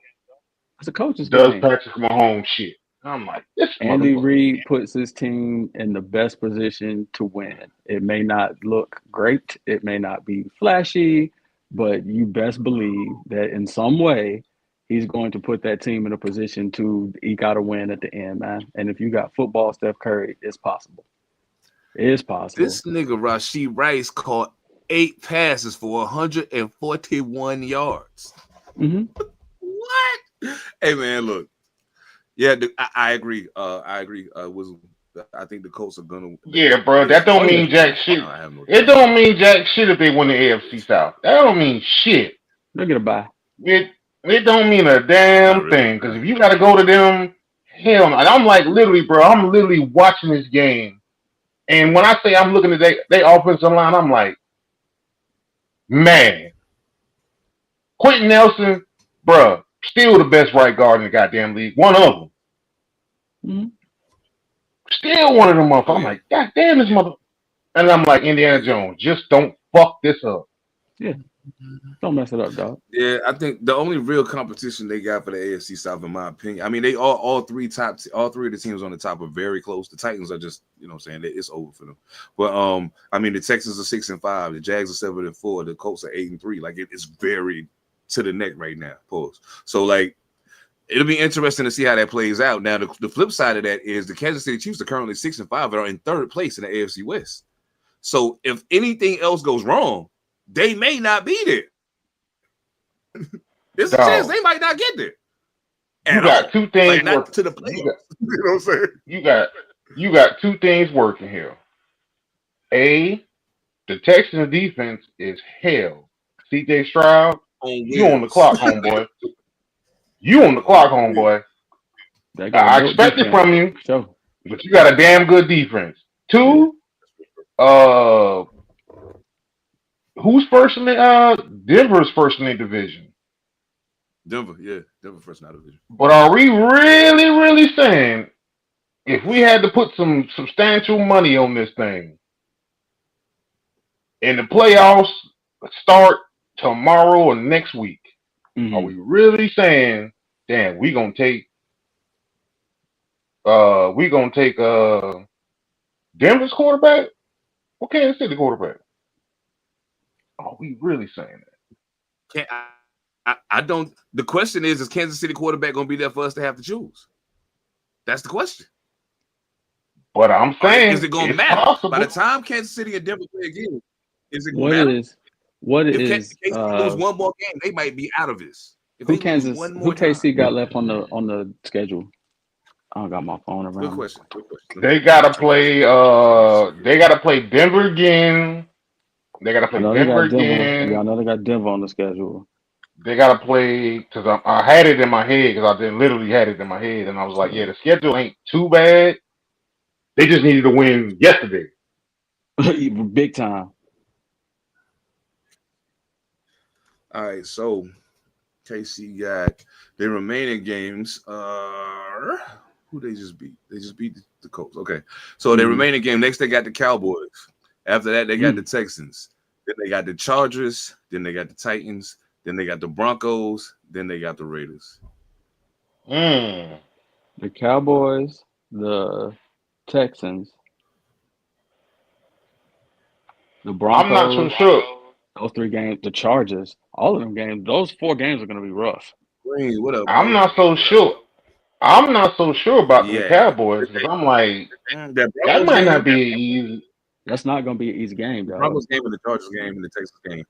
[SPEAKER 4] That's a coach's
[SPEAKER 3] does game. Patrick Mahomes shit. I'm like, this
[SPEAKER 4] Andy Reid puts his team in the best position to win. It may not look great. It may not be flashy, but you best believe that in some way he's going to put that team in a position to eke out a win at the end, man. And if you got football Steph Curry, it's possible. It's possible.
[SPEAKER 2] This nigga Rashee Rice caught 8 passes for 141 yards. What? Hey man, look. Yeah, I agree. I think the Colts are gonna.
[SPEAKER 3] Yeah, bro. That don't mean jack shit. It don't mean jack shit if they win the AFC South. That don't mean shit.
[SPEAKER 4] They'll get a bye.
[SPEAKER 3] It don't mean a damn thing. Because if you got to go to them, hell no. I'm like literally, bro. I'm literally watching this game, and when I say I'm looking at they offensive line, I'm like, man, Quentin Nelson, bro. Still the best right guard in the goddamn league. One of them. Still one of them motherfuckers. I'm like, God damn this mother. And I'm like, Indiana Jones, just don't fuck this up.
[SPEAKER 4] Yeah. Don't mess it up, dog.
[SPEAKER 2] Yeah, I think the only real competition they got for the AFC South, in my opinion, I mean, they all three of the teams on the top are very close. The Titans are just, you know what I'm saying, it's over for them. But I mean, the Texans are 6-5, the Jags are 7-4, the Colts are 8-3. Like it's very to the neck right now. Pause. So like it'll be interesting to see how that plays out. Now, the flip side of that is the Kansas City Chiefs are currently 6-5 and are in third place in the AFC West. So if anything else goes wrong, they may not be there. There's a chance they might not get there.
[SPEAKER 3] You got two things
[SPEAKER 2] not to the playoffs. You know what I'm saying?
[SPEAKER 3] You got two things working here. A, the Texans defense is hell. CJ Stroud, you on the clock, homeboy. You on the clock, homeboy. I expect it from you, but you got a damn good defense. Two, who's first in the Denver's first in the division?
[SPEAKER 2] Denver first in the division.
[SPEAKER 3] But are we really saying if we had to put some substantial money on this thing and the playoffs start tomorrow or next week, are we really saying, damn, we gonna take Denver's quarterback or Kansas City quarterback? Are we really saying that?
[SPEAKER 2] I don't. The question is Kansas City quarterback going to be there for us to have to choose? That's the question.
[SPEAKER 3] But I'm saying,
[SPEAKER 2] is it going to matter possible. By the time Kansas City and Denver play again? Is it going to matter? If Kansas lose one more game, they might be out of this. Who
[SPEAKER 4] KC got left on the schedule? I don't got my phone around.
[SPEAKER 2] Good question.
[SPEAKER 3] They gotta play. They gotta play Denver again. They gotta play Denver again.
[SPEAKER 4] Yeah, I know they got Denver on the schedule.
[SPEAKER 3] They gotta play because I had it in my head because I literally had it in my head and I was like, yeah, the schedule ain't too bad. They just needed to win yesterday.
[SPEAKER 4] Big time.
[SPEAKER 2] All right, so KC got their remaining games. Who they just beat? They just beat the Colts. Okay, so their remaining game. Next, they got the Cowboys. After that, they got the Texans. Then they got the Chargers. Then they got the Titans. Then they got the Broncos. Then they got the Raiders.
[SPEAKER 4] The Cowboys, the Texans, the Broncos.
[SPEAKER 3] I'm not so sure.
[SPEAKER 4] Those three games, the Chargers, all of them games, those 4 games are going to be rough.
[SPEAKER 2] Green, what up?
[SPEAKER 3] I'm not so sure. I'm not so sure about the Cowboys because I'm like, that might not be easy.
[SPEAKER 4] That's not going to be an easy game, though.
[SPEAKER 2] The Broncos game and the Chargers game and the Texas game.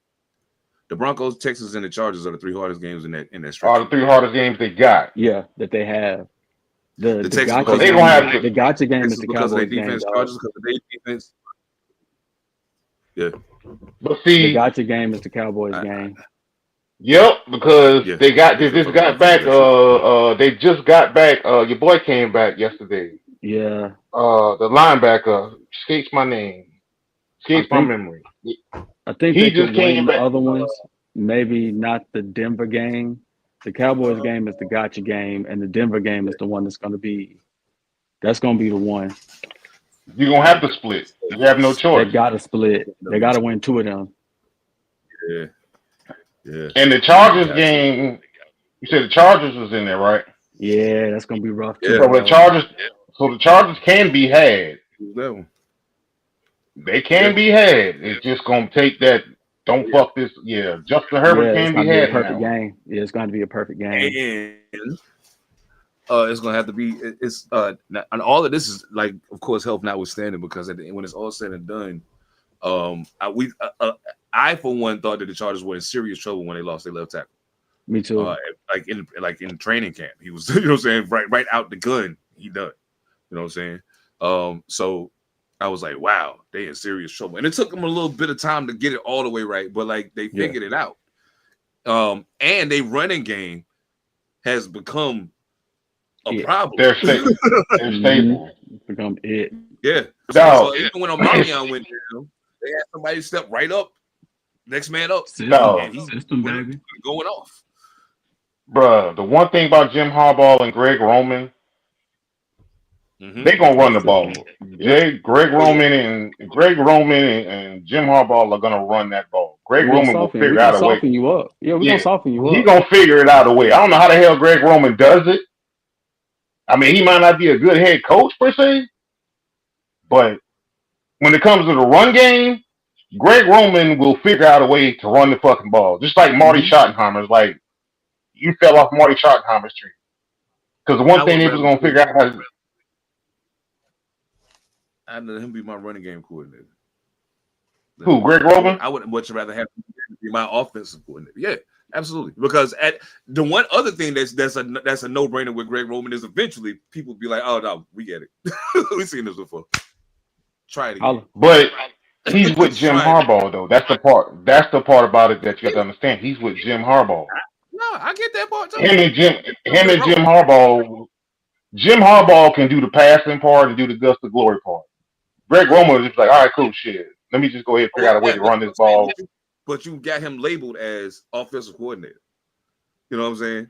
[SPEAKER 2] The Broncos, Texas, and the Chargers are the 3 hardest games in that stretch.
[SPEAKER 3] Are the 3 hardest games they got?
[SPEAKER 4] Yeah, that they have. The
[SPEAKER 2] Texas,
[SPEAKER 4] gotcha
[SPEAKER 3] they gonna have to,
[SPEAKER 4] the gotcha game is the
[SPEAKER 2] because
[SPEAKER 4] Cowboys
[SPEAKER 2] of their defense,
[SPEAKER 4] game.
[SPEAKER 2] Chargers because of their defense. Yeah.
[SPEAKER 3] But see,
[SPEAKER 4] the gotcha game is the Cowboys game.
[SPEAKER 3] Yep, because they just got back. They just got back. Your boy came back yesterday.
[SPEAKER 4] Yeah.
[SPEAKER 3] The linebacker escapes my name. Escapes my memory.
[SPEAKER 4] I think he just came back. The other ones, maybe not the Denver game. The Cowboys game is the gotcha game, and the Denver game is the one that's going to be the one.
[SPEAKER 3] You're going to have to split. You have no choice.
[SPEAKER 4] They got to split. They got to win 2 of them.
[SPEAKER 2] Yeah. Yeah.
[SPEAKER 3] And the Chargers game, you said the Chargers was in there, right?
[SPEAKER 4] Yeah, that's going to be rough. Too.
[SPEAKER 3] So the Chargers can be had. They can be had. It's just going to take that. Don't fuck this. Yeah, Justin Herbert can be had.
[SPEAKER 4] Perfect game. Yeah, it's going to be a perfect game.
[SPEAKER 2] And it's going to have to be. And all of this is like, of course, health notwithstanding, because at the end, when it's all said and done, I for one thought that the Chargers were in serious trouble when they lost their left tackle.
[SPEAKER 4] Me too.
[SPEAKER 2] Like in training camp, he was, you know what I'm saying, right out the gun, he done. You know what I'm saying? So I was like, wow, they in serious trouble. And it took them a little bit of time to get it all the way right, but like they figured it out. And their running game has become a problem.
[SPEAKER 3] They're stable. They're stable.
[SPEAKER 4] Become it.
[SPEAKER 2] Yeah. So even when Omarion went down, they had somebody step right up, next man up.
[SPEAKER 4] And he's going
[SPEAKER 2] off.
[SPEAKER 3] Bruh, the one thing about Jim Harbaugh and Greg Roman, They gonna run the ball. Greg Roman and Jim Harbaugh are gonna run that ball. Greg
[SPEAKER 4] We're gonna
[SPEAKER 3] Roman will
[SPEAKER 4] soften. We're
[SPEAKER 3] figure
[SPEAKER 4] gonna
[SPEAKER 3] out a way.
[SPEAKER 4] soften you up. Yeah, we're gonna soften you
[SPEAKER 3] He
[SPEAKER 4] up.
[SPEAKER 3] gonna figure it out a way. I don't know how the hell Greg Roman does it. I mean, he might not be a good head coach per se, but when it comes to the run game, Greg Roman will figure out a way to run the fucking ball. Just like Marty Schottenheimer's. Like, you fell off Marty Schottenheimer's tree. Because the one thing they was gonna figure out how to
[SPEAKER 2] I'd let him be my running game coordinator.
[SPEAKER 3] who, Greg Roman?
[SPEAKER 2] I would much rather have him be my offensive coordinator. Yeah, absolutely. Because at the one other thing that's a no-brainer with Greg Roman is eventually people be like, oh no, we get it. We've seen this before. Try it again.
[SPEAKER 3] But he's with Jim Harbaugh though. That's the part. That's the part about it that you have to understand. He's with Jim Harbaugh.
[SPEAKER 2] No, I get that part too.
[SPEAKER 3] Him and Jim Harbaugh. Jim Harbaugh can do the passing part and do the Gus the Glory part. Greg Roman is just like, all right, cool, shit. Let me just go ahead and figure out a way to run this ball.
[SPEAKER 2] But you got him labeled as offensive coordinator. You know what I'm saying?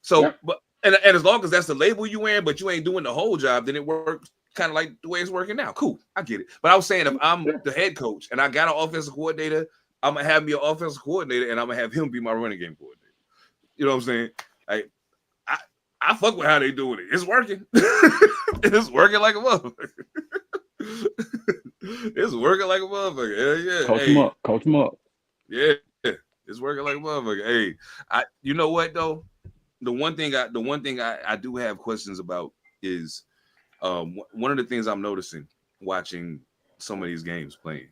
[SPEAKER 2] So, but and as long as that's the label you wearing, but you ain't doing the whole job, then it works kind of like the way it's working now. Cool, I get it. But I was saying, if I'm the head coach and I got an offensive coordinator, I'm gonna have me an offensive coordinator, and I'm gonna have him be my running game coordinator. You know what I'm saying? Like, I fuck with how they doing it. It's working. It's working like a motherfucker. It's working like a motherfucker. Yeah.
[SPEAKER 4] Coach him up.
[SPEAKER 2] Yeah, it's working like a motherfucker. Hey, you know what though? The one thing I do have questions about is one of the things I'm noticing watching some of these games playing.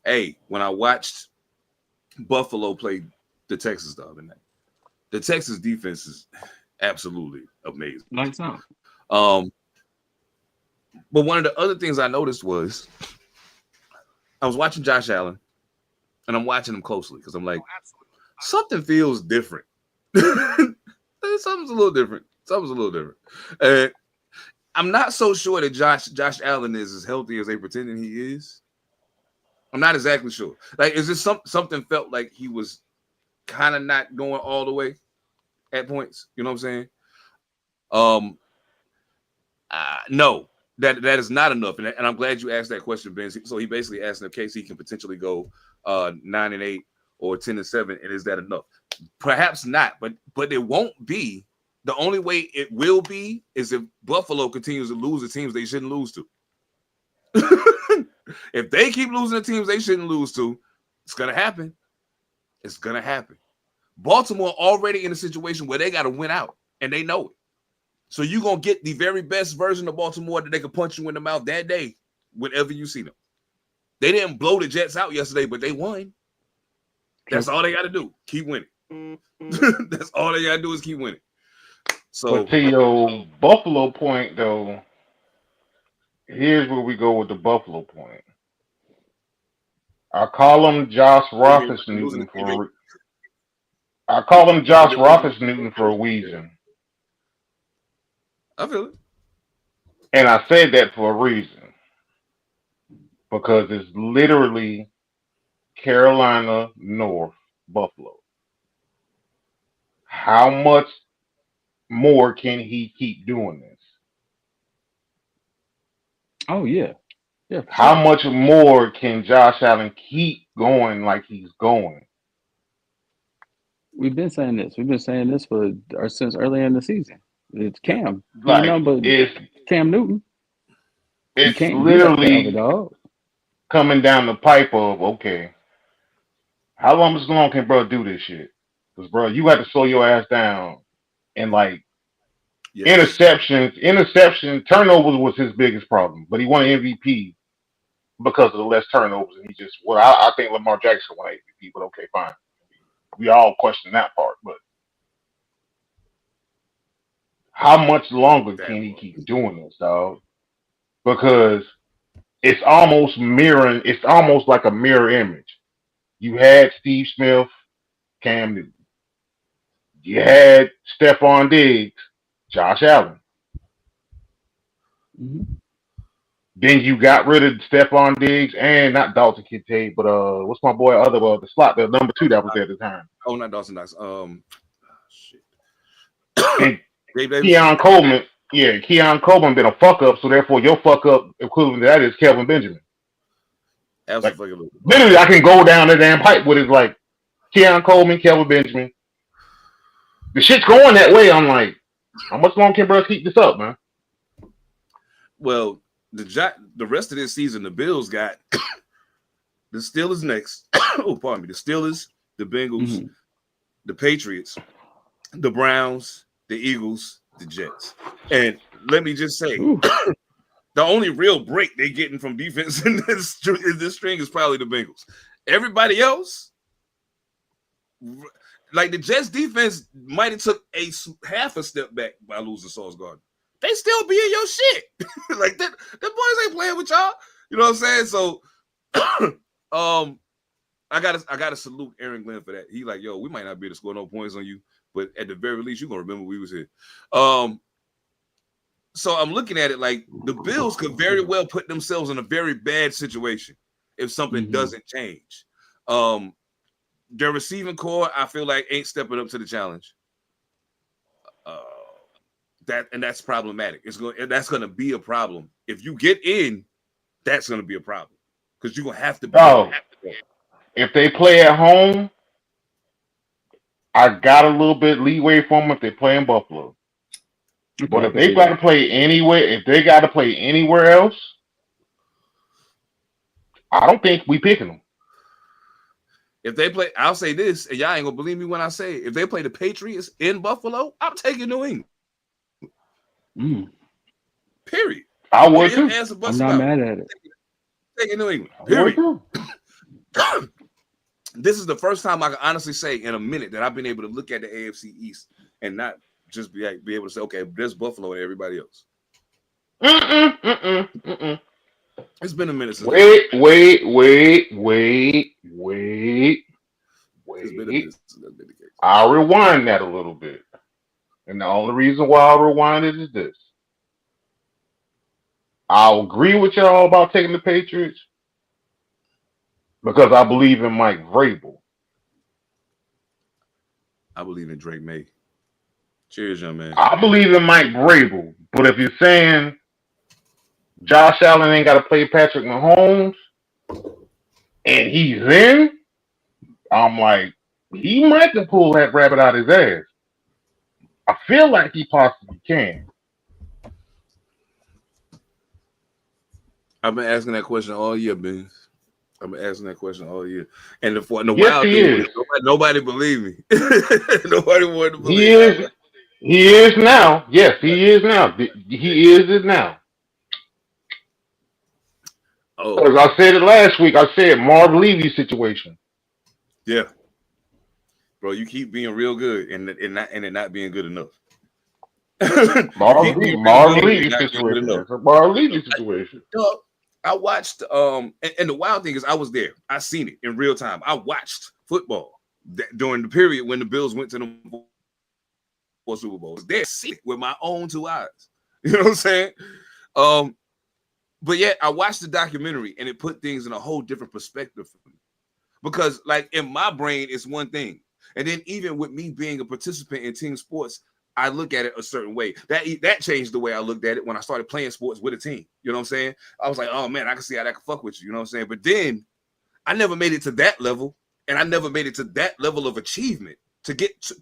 [SPEAKER 2] Hey, when I watched Buffalo play the Texans the other night, the Texas defense is absolutely amazing.
[SPEAKER 4] Lights out.
[SPEAKER 2] But one of the other things I noticed was I was watching Josh Allen, and I'm watching him closely because I'm like, something feels different. Something's a little different. And I'm not so sure that Josh Allen is as healthy as they pretending he is. I'm not exactly sure. Like, is this something felt like he was kind of not going all the way at points? You know what I'm saying? No. That is not enough, and I'm glad you asked that question, Ben. So he basically asked if KC can potentially go 9-8 or 10-7, and is that enough? Perhaps not, but it won't be. The only way it will be is if Buffalo continues to lose the teams they shouldn't lose to. If they keep losing the teams they shouldn't lose to, it's gonna happen. It's gonna happen. Baltimore already in a situation where they got to win out, and they know it. So you're going to get the very best version of Baltimore that they can punch you in the mouth that day whenever you see them. They didn't blow the Jets out yesterday, but they won. That's all they got to do. Keep winning. That's all they got to do is keep winning. So,
[SPEAKER 3] but to your Buffalo point, though, here's where we go with the Buffalo point. I call him Josh Roethlisberger for a reason.
[SPEAKER 2] I feel it.
[SPEAKER 3] And I said that for a reason. Because it's literally Carolina North, Buffalo. How much more can he keep doing this?
[SPEAKER 4] Oh, yeah. Yeah.
[SPEAKER 3] How much more can Josh Allen keep going like he's going?
[SPEAKER 4] We've been saying this. We've been saying this since earlier in the season. It's Cam.
[SPEAKER 3] Like,
[SPEAKER 4] it's Cam Newton.
[SPEAKER 3] It's literally coming down the pipe of, okay, how long can bro do this shit? Because, bro, you got to slow your ass down. And, like, interceptions, turnovers was his biggest problem. But he won an MVP because of the less turnovers. And I think Lamar Jackson won MVP, but okay, fine. We all question that part, but how much longer can he keep doing this, dog? Because it's almost like a mirror image. You had Steve Smith, Cam Newton. You had Stephon Diggs, Josh Allen.
[SPEAKER 4] Mm-hmm.
[SPEAKER 3] Then you got rid of Stephon Diggs and not Dalton Kincaid, but what's my boy? The slot, the number 2 that was there at the time.
[SPEAKER 2] Oh, not Dawson Knox. Shit.
[SPEAKER 3] And Keon Coleman. Yeah, Keon Coleman been a fuck up, so therefore your fuck up equivalent to that is Kelvin Benjamin. Like,
[SPEAKER 2] Absolutely.
[SPEAKER 3] literally, I can go down the damn pipe with it like Keon Coleman, Kelvin Benjamin. The shit's going that way. I'm like, how much longer can bro keep this up, man?
[SPEAKER 2] Well, the rest of this season, the Bills got the Steelers next. Oh, pardon me. The Steelers, the Bengals, the Patriots, the Browns, the Eagles, the Jets. And let me just say, the only real break they're getting from defense in this string is probably the Bengals. Everybody else, like the Jets defense might have took half a step back by losing Sauce Gardner. They still be in your shit. Like that boys ain't playing with y'all. You know what I'm saying? So I gotta salute Aaron Glenn for that. He like, yo, we might not be able to score no points on you, but at the very least, you're gonna remember we was here. So I'm looking at it like the Bills could very well put themselves in a very bad situation if something doesn't change. Their receiving core, I feel like, ain't stepping up to the challenge. That's problematic. That's going to be a problem. If you get in, that's going to be a problem because you're going to have to.
[SPEAKER 3] If they play at home, I got a little bit leeway for them if they play in Buffalo. But if they got to play anywhere else, I don't think we picking them.
[SPEAKER 2] If they play, I'll say this, and y'all ain't gonna believe me when I say it. If they play the Patriots in Buffalo, I'm taking New England. Period.
[SPEAKER 3] I would too.
[SPEAKER 4] I'm not mad at it.
[SPEAKER 2] Taking New England. Period. This is the first time I can honestly say in a minute that I've been able to look at the AFC East and not just be able to say, okay, there's Buffalo and everybody else. It's been a minute since.
[SPEAKER 3] Wait. I'll rewind that a little bit. And the only reason why I'll rewind it is this. I'll agree with y'all about taking the Patriots because I believe in Mike Vrabel.
[SPEAKER 2] I believe in Drake May. Cheers, young man.
[SPEAKER 3] I believe in Mike Vrabel. But if you're saying Josh Allen ain't got to play Patrick Mahomes and he's in, I'm like, he might can pull that rabbit out his ass. I feel like he possibly can.
[SPEAKER 2] I've been asking that question all year, Ben. I've been asking that question all year. And the wild thing is, nobody believed me. Nobody wanted to believe me.
[SPEAKER 3] He is now. Yes, he is now. He is it now.
[SPEAKER 2] Oh,
[SPEAKER 3] because I said it last week. I said Marv Levy situation.
[SPEAKER 2] Yeah, bro, you keep being real good and it not being good enough.
[SPEAKER 3] Marv Levy situation.
[SPEAKER 2] I watched and the wild thing is I was there. I seen it in real time. I watched football during the period when the Bills went to the Super Bowl. I was there, see it with my own two eyes. You know what I'm saying? But yet I watched the documentary and it put things in a whole different perspective for me. Because like in my brain, it's one thing. And then even with me being a participant in team sports, I look at it a certain way. That changed the way I looked at it when I started playing sports with a team. You know what I'm saying? I was like, oh man, I can see how that can fuck with you. You know what I'm saying? But then I never made it to that level, and I never made it to that level of achievement. To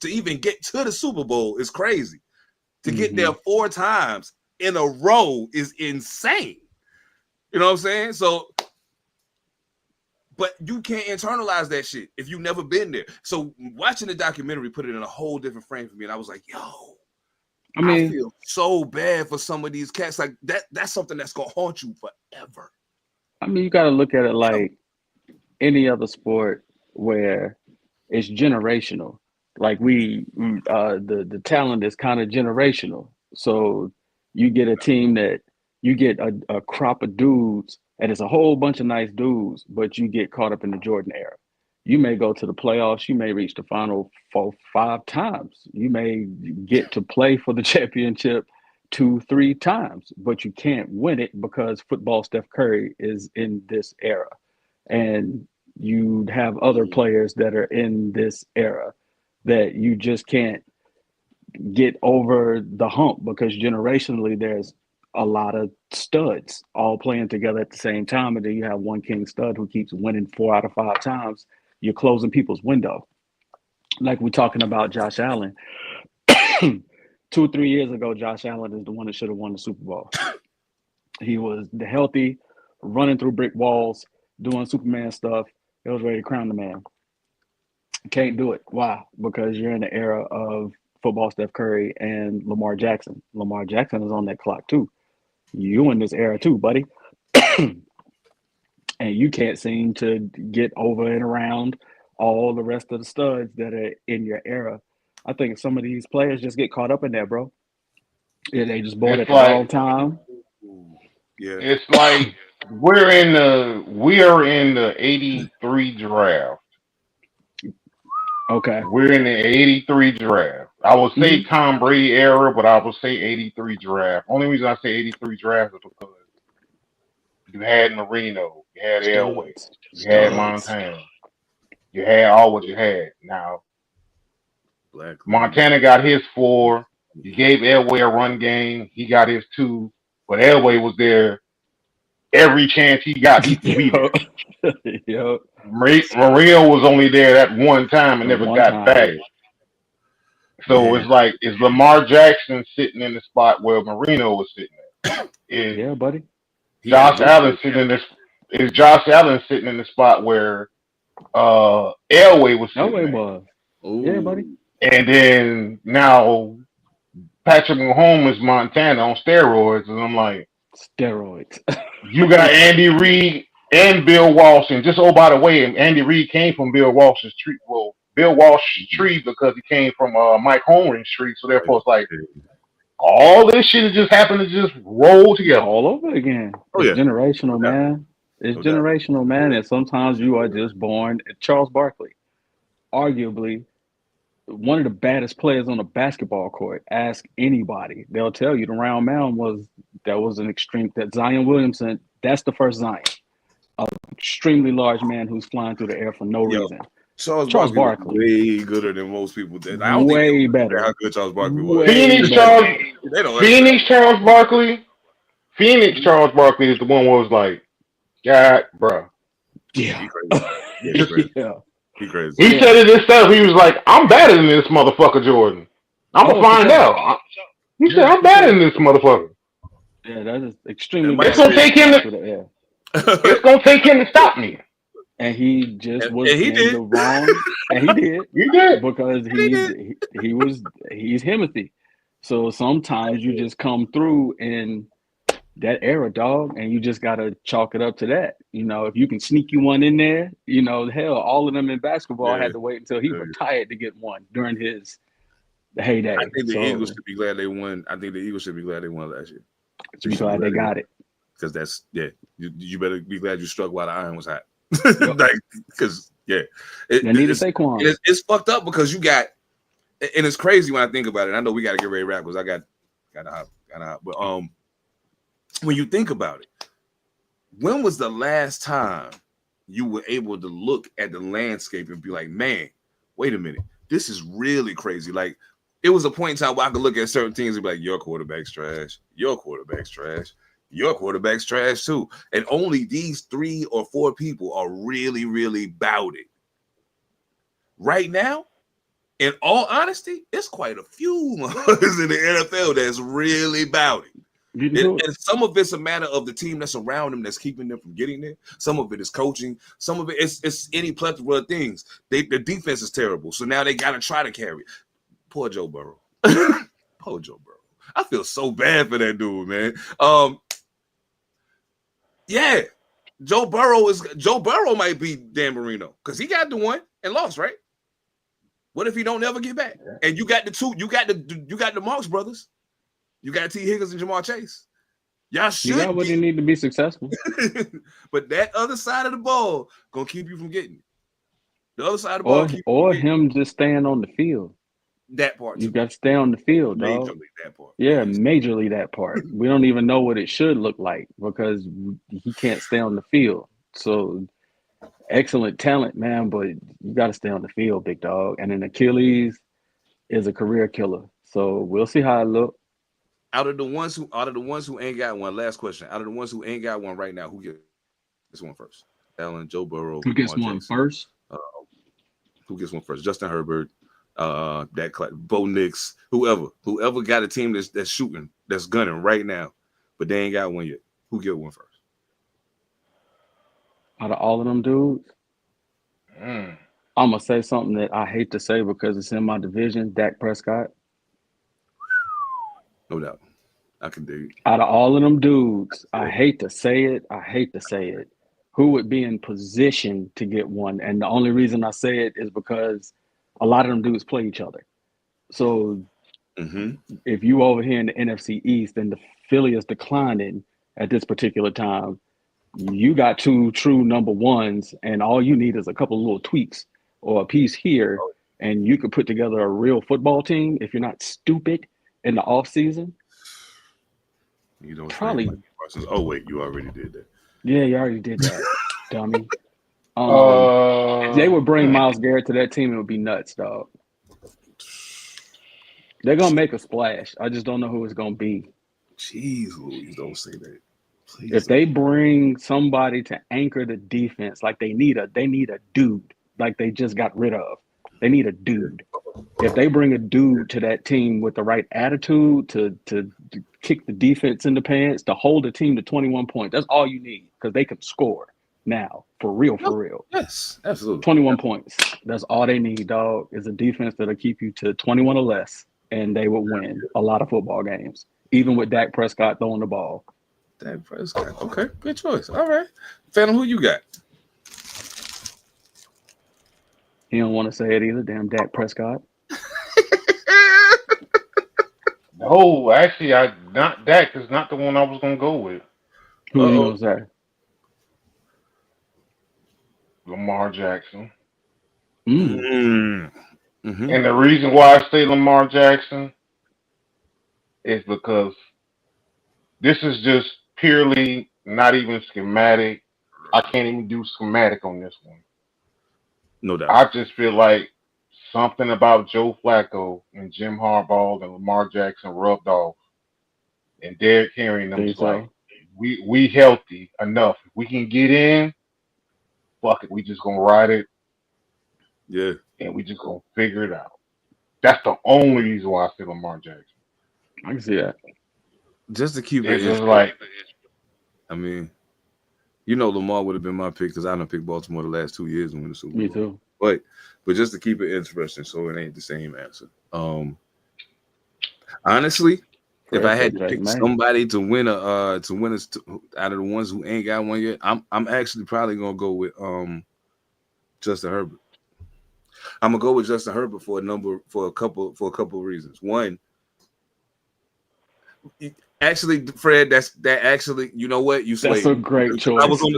[SPEAKER 2] even get to the Super Bowl is crazy. To get there 4 times in a row is insane. You know what I'm saying? So, but you can't internalize that shit if you've never been there. So watching the documentary put it in a whole different frame for me. And I was like, yo, I feel so bad for some of these cats. Like that's something that's going to haunt you forever.
[SPEAKER 4] I mean, you got to look at it like any other sport where it's generational. Like the talent is kind of generational. So you get a team that you get a crop of dudes, and it's a whole bunch of nice dudes, but you get caught up in the Jordan era. You may go to the playoffs. You may reach the final 4-5 times. You may get to play for the championship 2-3 times, but you can't win it because football Steph Curry is in this era. And you have other players that are in this era that you just can't get over the hump because generationally there's a lot of studs all playing together at the same time, and then you have one king stud who keeps winning 4 out of 5 times. You're closing people's window. Like we're talking about Josh Allen. 2 or 3 years ago, Josh Allen is the one that should have won the Super Bowl. He was the healthy, running through brick walls, doing Superman stuff. He was ready to crown the man. Can't do it. Why? Because you're in the era of football Steph Curry and Lamar Jackson. Lamar Jackson is on that clock too. You in this era too, buddy. And you can't seem to get over and around all the rest of the studs that are in your era. I think some of these players just get caught up in that, bro. Yeah, they just bored at the wrong time.
[SPEAKER 2] Yeah.
[SPEAKER 3] It's like we are in the '83 draft.
[SPEAKER 4] Okay.
[SPEAKER 3] We're in the '83 draft. I would say Tom Brady era, but I would say '83 draft. Only reason I say '83 draft is because you had Marino, you had Elway, you had Montana, you had all what you had. Now, Montana got his 4. You gave Elway a run game. He got his 2. But Elway was there every chance he got. He could be there.
[SPEAKER 4] Yep.
[SPEAKER 3] Marino was only there that one time and never got back. So it's like, is Lamar Jackson sitting in the spot where Marino was sitting at?
[SPEAKER 4] Yeah, buddy.
[SPEAKER 3] Josh Allen sitting in this? Is Josh Allen sitting in the spot where Elway was sitting?
[SPEAKER 4] Elway was. Yeah, buddy.
[SPEAKER 3] And then now Patrick Mahomes is Montana on steroids, and I'm like,
[SPEAKER 4] steroids.
[SPEAKER 3] You got Andy Reid and Bill Walsh, and just by the way, Andy Reid came from Bill Walsh's tree. Well, Bill Walsh's tree because he came from Mike Holmgren's tree. So therefore, it's like all this shit has just happened to just roll together
[SPEAKER 4] all over again. It's generational, man. It's generational, man. And sometimes you are just born. Charles Barkley, arguably one of the baddest players on the basketball court. Ask anybody, they'll tell you the round mound was an extreme. That Zion Williamson, that's the first Zion, an extremely large man who's flying through the air for no reason.
[SPEAKER 2] Charles Barkley way gooder than most people did. I don't
[SPEAKER 4] way
[SPEAKER 2] think
[SPEAKER 4] better.
[SPEAKER 2] How good Charles Barkley was.
[SPEAKER 3] Phoenix Charles Barkley is the one where it was like, God, bro.
[SPEAKER 4] Yeah.
[SPEAKER 2] He crazy.
[SPEAKER 4] Yeah.
[SPEAKER 3] He crazy. He said it himself. He was like, I'm better than this motherfucker, Jordan. I'm gonna find out. He said, I'm better than this motherfucker.
[SPEAKER 4] Yeah, that is extremely.
[SPEAKER 3] It's gonna take him to. It's gonna take him to stop me.
[SPEAKER 4] And he just was in the wrong. And he did.
[SPEAKER 3] He did
[SPEAKER 4] because he's Himothy. So sometimes you just come through in that era, dog, and you just gotta chalk it up to that. You know, if you can sneak you one in there, you know, hell, all of them in basketball had to wait until he retired to get one during his heyday.
[SPEAKER 2] I think the Eagles should be glad they won. I think the Eagles should be glad they won last year.
[SPEAKER 4] Be glad they got it.
[SPEAKER 2] Because that's you better be glad you struck while the iron was hot. Because Saquon. It's fucked up because you got, and it's crazy when I think about it. I know we got to get ready to wrap because I got to hop. But when you think about it, when was the last time you were able to look at the landscape and be like, man, wait a minute, this is really crazy? Like, it was a point in time where I could look at certain teams and be like, your quarterback's trash, your quarterback's trash, your quarterback's trash too. And only these 3 or 4 people are really, really about it. Right now, in all honesty, it's quite a few in the NFL that's really about it. And some of it's a matter of the team that's around them that's keeping them from getting there. Some of it is coaching. Some of it it's any plethora of things. The defense is terrible, so now they got to try to carry it. Poor Joe Burrow. Poor Joe Burrow. I feel so bad for that dude, man. Yeah, Joe Burrow might be Dan Marino because he got the one and lost, right? What if he don't ever get back? And you got the Marks brothers. You got T. Higgins and Jamar Chase. Y'all should.
[SPEAKER 4] You got what you need to be successful.
[SPEAKER 2] But that other side of the ball gonna keep you from getting it. The other side of the ball,
[SPEAKER 4] or him just staying on the field.
[SPEAKER 2] That part.
[SPEAKER 4] You got to stay on the field, dog.
[SPEAKER 2] Majorly that part.
[SPEAKER 4] Yeah, majorly that part. We don't even know what it should look like because he can't stay on the field. So excellent talent, man, but you got to stay on the field, big dog. And an Achilles is a career killer. So we'll see how it look.
[SPEAKER 2] Out of the ones who ain't got one, last question. Out of the ones who ain't got one right now, who gets one first? Allen, Joe Burrow,
[SPEAKER 4] Who gets
[SPEAKER 2] Lamar
[SPEAKER 4] one
[SPEAKER 2] Jackson.
[SPEAKER 4] first?
[SPEAKER 2] Who gets one first? Justin Herbert, Bo Nix, whoever got a team that's shooting, that's gunning right now, but they ain't got one yet. Who get one first?
[SPEAKER 4] Out of all of them dudes, I'm gonna say something that I hate to say because it's in my division. Dak Prescott.
[SPEAKER 2] No doubt, I can dig it.
[SPEAKER 4] Out of all of them dudes, I hate to say it. Who would be in position to get one? And the only reason I say it is because a lot of them dudes play each other. So if you over here in the NFC East and the Philly is declining at this particular time, you got two true number ones, and all you need is a couple of little tweaks or a piece here, and you could put together a real football team if you're not stupid in the offseason.
[SPEAKER 2] You don't
[SPEAKER 4] probably.
[SPEAKER 2] Oh wait, you already did that.
[SPEAKER 4] Yeah, you already did that, dummy. If they would bring Myles Garrett to that team, it would be nuts, dog. They're gonna make a splash. I just don't know who it's gonna be.
[SPEAKER 2] Jeez, Louise, don't say that. Please
[SPEAKER 4] If they bring somebody to anchor the defense, like they need a dude, like they just got rid of. They need a dude. If they bring a dude to that team with the right attitude to kick the defense in the pants, to hold the team to 21 points, that's all you need because they can score now, for real.
[SPEAKER 2] Yes, absolutely.
[SPEAKER 4] 21 points. That's all they need, dog, is a defense that'll keep you to 21 or less, and they will win a lot of football games, even with Dak Prescott throwing the ball.
[SPEAKER 2] Dak Prescott. Okay, good choice. All right. Phantom, who you got?
[SPEAKER 4] He don't want to say it either. Damn Dak Prescott.
[SPEAKER 3] No, actually, not Dak is not the one I was gonna go with.
[SPEAKER 4] Who are you gonna say?
[SPEAKER 3] Lamar Jackson.
[SPEAKER 4] Mm.
[SPEAKER 2] Mm-hmm.
[SPEAKER 3] And the reason why I say Lamar Jackson is because this is just purely not even schematic. I can't even do schematic on this one.
[SPEAKER 2] No doubt.
[SPEAKER 3] I just feel like something about Joe Flacco and Jim Harbaugh and Lamar Jackson rubbed off. And Derrick Henry and them was like, we healthy enough. If we can get in, fuck it. We just gonna ride it.
[SPEAKER 2] Yeah.
[SPEAKER 3] And we just gonna figure it out. That's the only reason why I say Lamar Jackson.
[SPEAKER 4] I can see that.
[SPEAKER 2] Just to keep
[SPEAKER 3] It's
[SPEAKER 2] it
[SPEAKER 3] just like,
[SPEAKER 2] I mean, you know, Lamar would have been my pick because I done picked Baltimore the last 2 years and win the Super Bowl.
[SPEAKER 4] Me too.
[SPEAKER 2] But just to keep it interesting, so it ain't the same answer. Honestly, if I had to pick somebody to win out of the ones who ain't got one yet, I'm actually probably gonna go with Justin Herbert. I'm gonna go with Justin Herbert for a couple of reasons. One, actually, Fred, you know what? You slayed.
[SPEAKER 4] That's a great choice.
[SPEAKER 2] I was on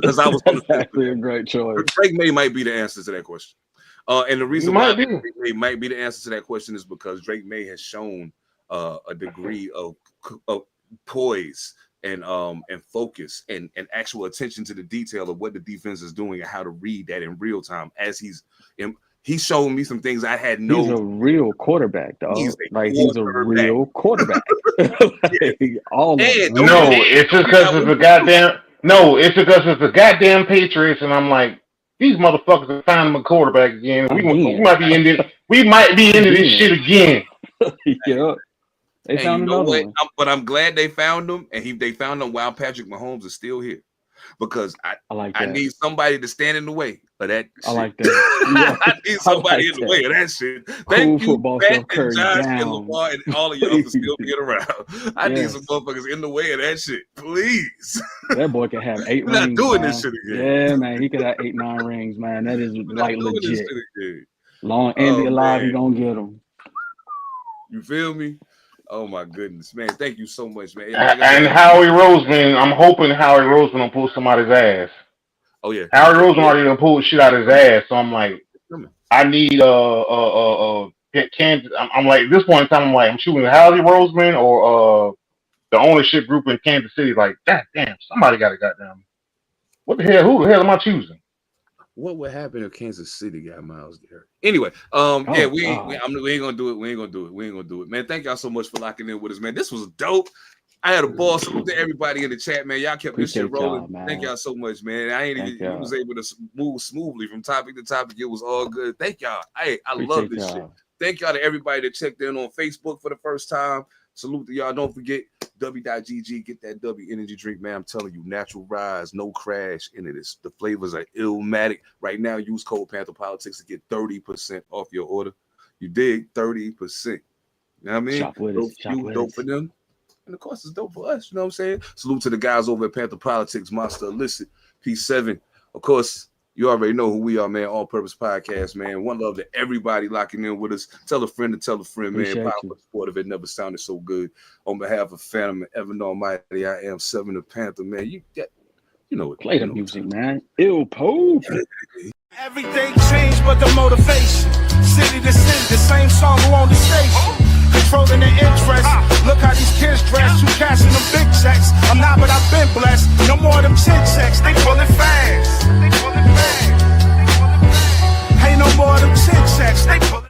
[SPEAKER 4] actually a great choice.
[SPEAKER 2] Drake May might be the answer to that question. And the reason why Drake May might be the answer to that question is because Drake May has shown a degree of poise and focus and actual attention to the detail of what the defense is doing and how to read that in real time. As he's showing me some things I had no.
[SPEAKER 4] He's a real quarterback, dog. He's a real quarterback.
[SPEAKER 3] It's just because it's the goddamn Patriots, and I'm like, these motherfuckers are finding a quarterback again. We might be into this shit again.
[SPEAKER 4] Yeah. They found another one.
[SPEAKER 2] But I'm glad they found him, and they found him while Patrick Mahomes is still here. Because I need somebody to stand in the way of that shit.
[SPEAKER 4] I like that. Yeah.
[SPEAKER 2] I need somebody in the way of that shit. Thank you, Pat and Josh and Lamar and all of y'all for still being around. I need some motherfuckers in the way of that shit, please.
[SPEAKER 4] That boy can have 8 rings.
[SPEAKER 2] Not doing this shit again.
[SPEAKER 4] Yeah, man, he could have 8, 9 rings, man. That is like legit. Long Andy alive, he gonna get them.
[SPEAKER 2] You feel me? Oh my goodness, man! Thank you so much, man.
[SPEAKER 3] And Howie Roseman, I'm hoping Howie Roseman will pull somebody's ass.
[SPEAKER 2] Oh yeah,
[SPEAKER 3] Howie Roseman already done pulled shit out of his ass. So I'm like, I need Kansas. I'm like, at this point in time, I'm shooting Howie Roseman or the ownership group in Kansas City. Like, God damn, somebody got to goddamn. What the hell? Who the hell am I choosing?
[SPEAKER 2] what would happen if Kansas City got Myles Garrett? Anyway, we ain't gonna do it. We ain't gonna do it, man. Thank y'all so much for locking in with us, man. This was dope. I had a ball. Salute to everybody in the chat, man. Y'all kept this shit rolling. Thank y'all so much, man. You was able to move smoothly from topic to topic. It was all good. Thank y'all. I love this shit. Thank y'all to everybody that checked in on Facebook for the first time. Salute to y'all. Don't forget W.GG. Get that W energy drink, man. I'm telling you, natural rise, no crash into this. The flavors are illmatic. Right now, use code Panther Politics to get 30% off your order. You dig? 30%. You know what I mean?
[SPEAKER 4] Shop with us.
[SPEAKER 2] Dope for them. And of course, it's dope for us. You know what I'm saying? Salute to the guys over at Panther Politics, Monster Illicit, P7. Of course, you already know who we are, man. All Purpose Podcast, man. One love to everybody locking in with us. Tell a friend to tell a friend, man. Powerful supportive. It never sounded so good. On behalf of Phantom and Evan Almighty, I am Seven Da Panther, man. You know what?
[SPEAKER 4] Play the music, man. Ill Pope.
[SPEAKER 1] Everything changed but the motivation. City to city, the same song on the station. Controlling the interest. Look how these kids dress. You cashing them big checks. I'm not, but I've been blessed. No more of them chin checks. They pulling fast. Ain't no more of them chin checks. They pulling.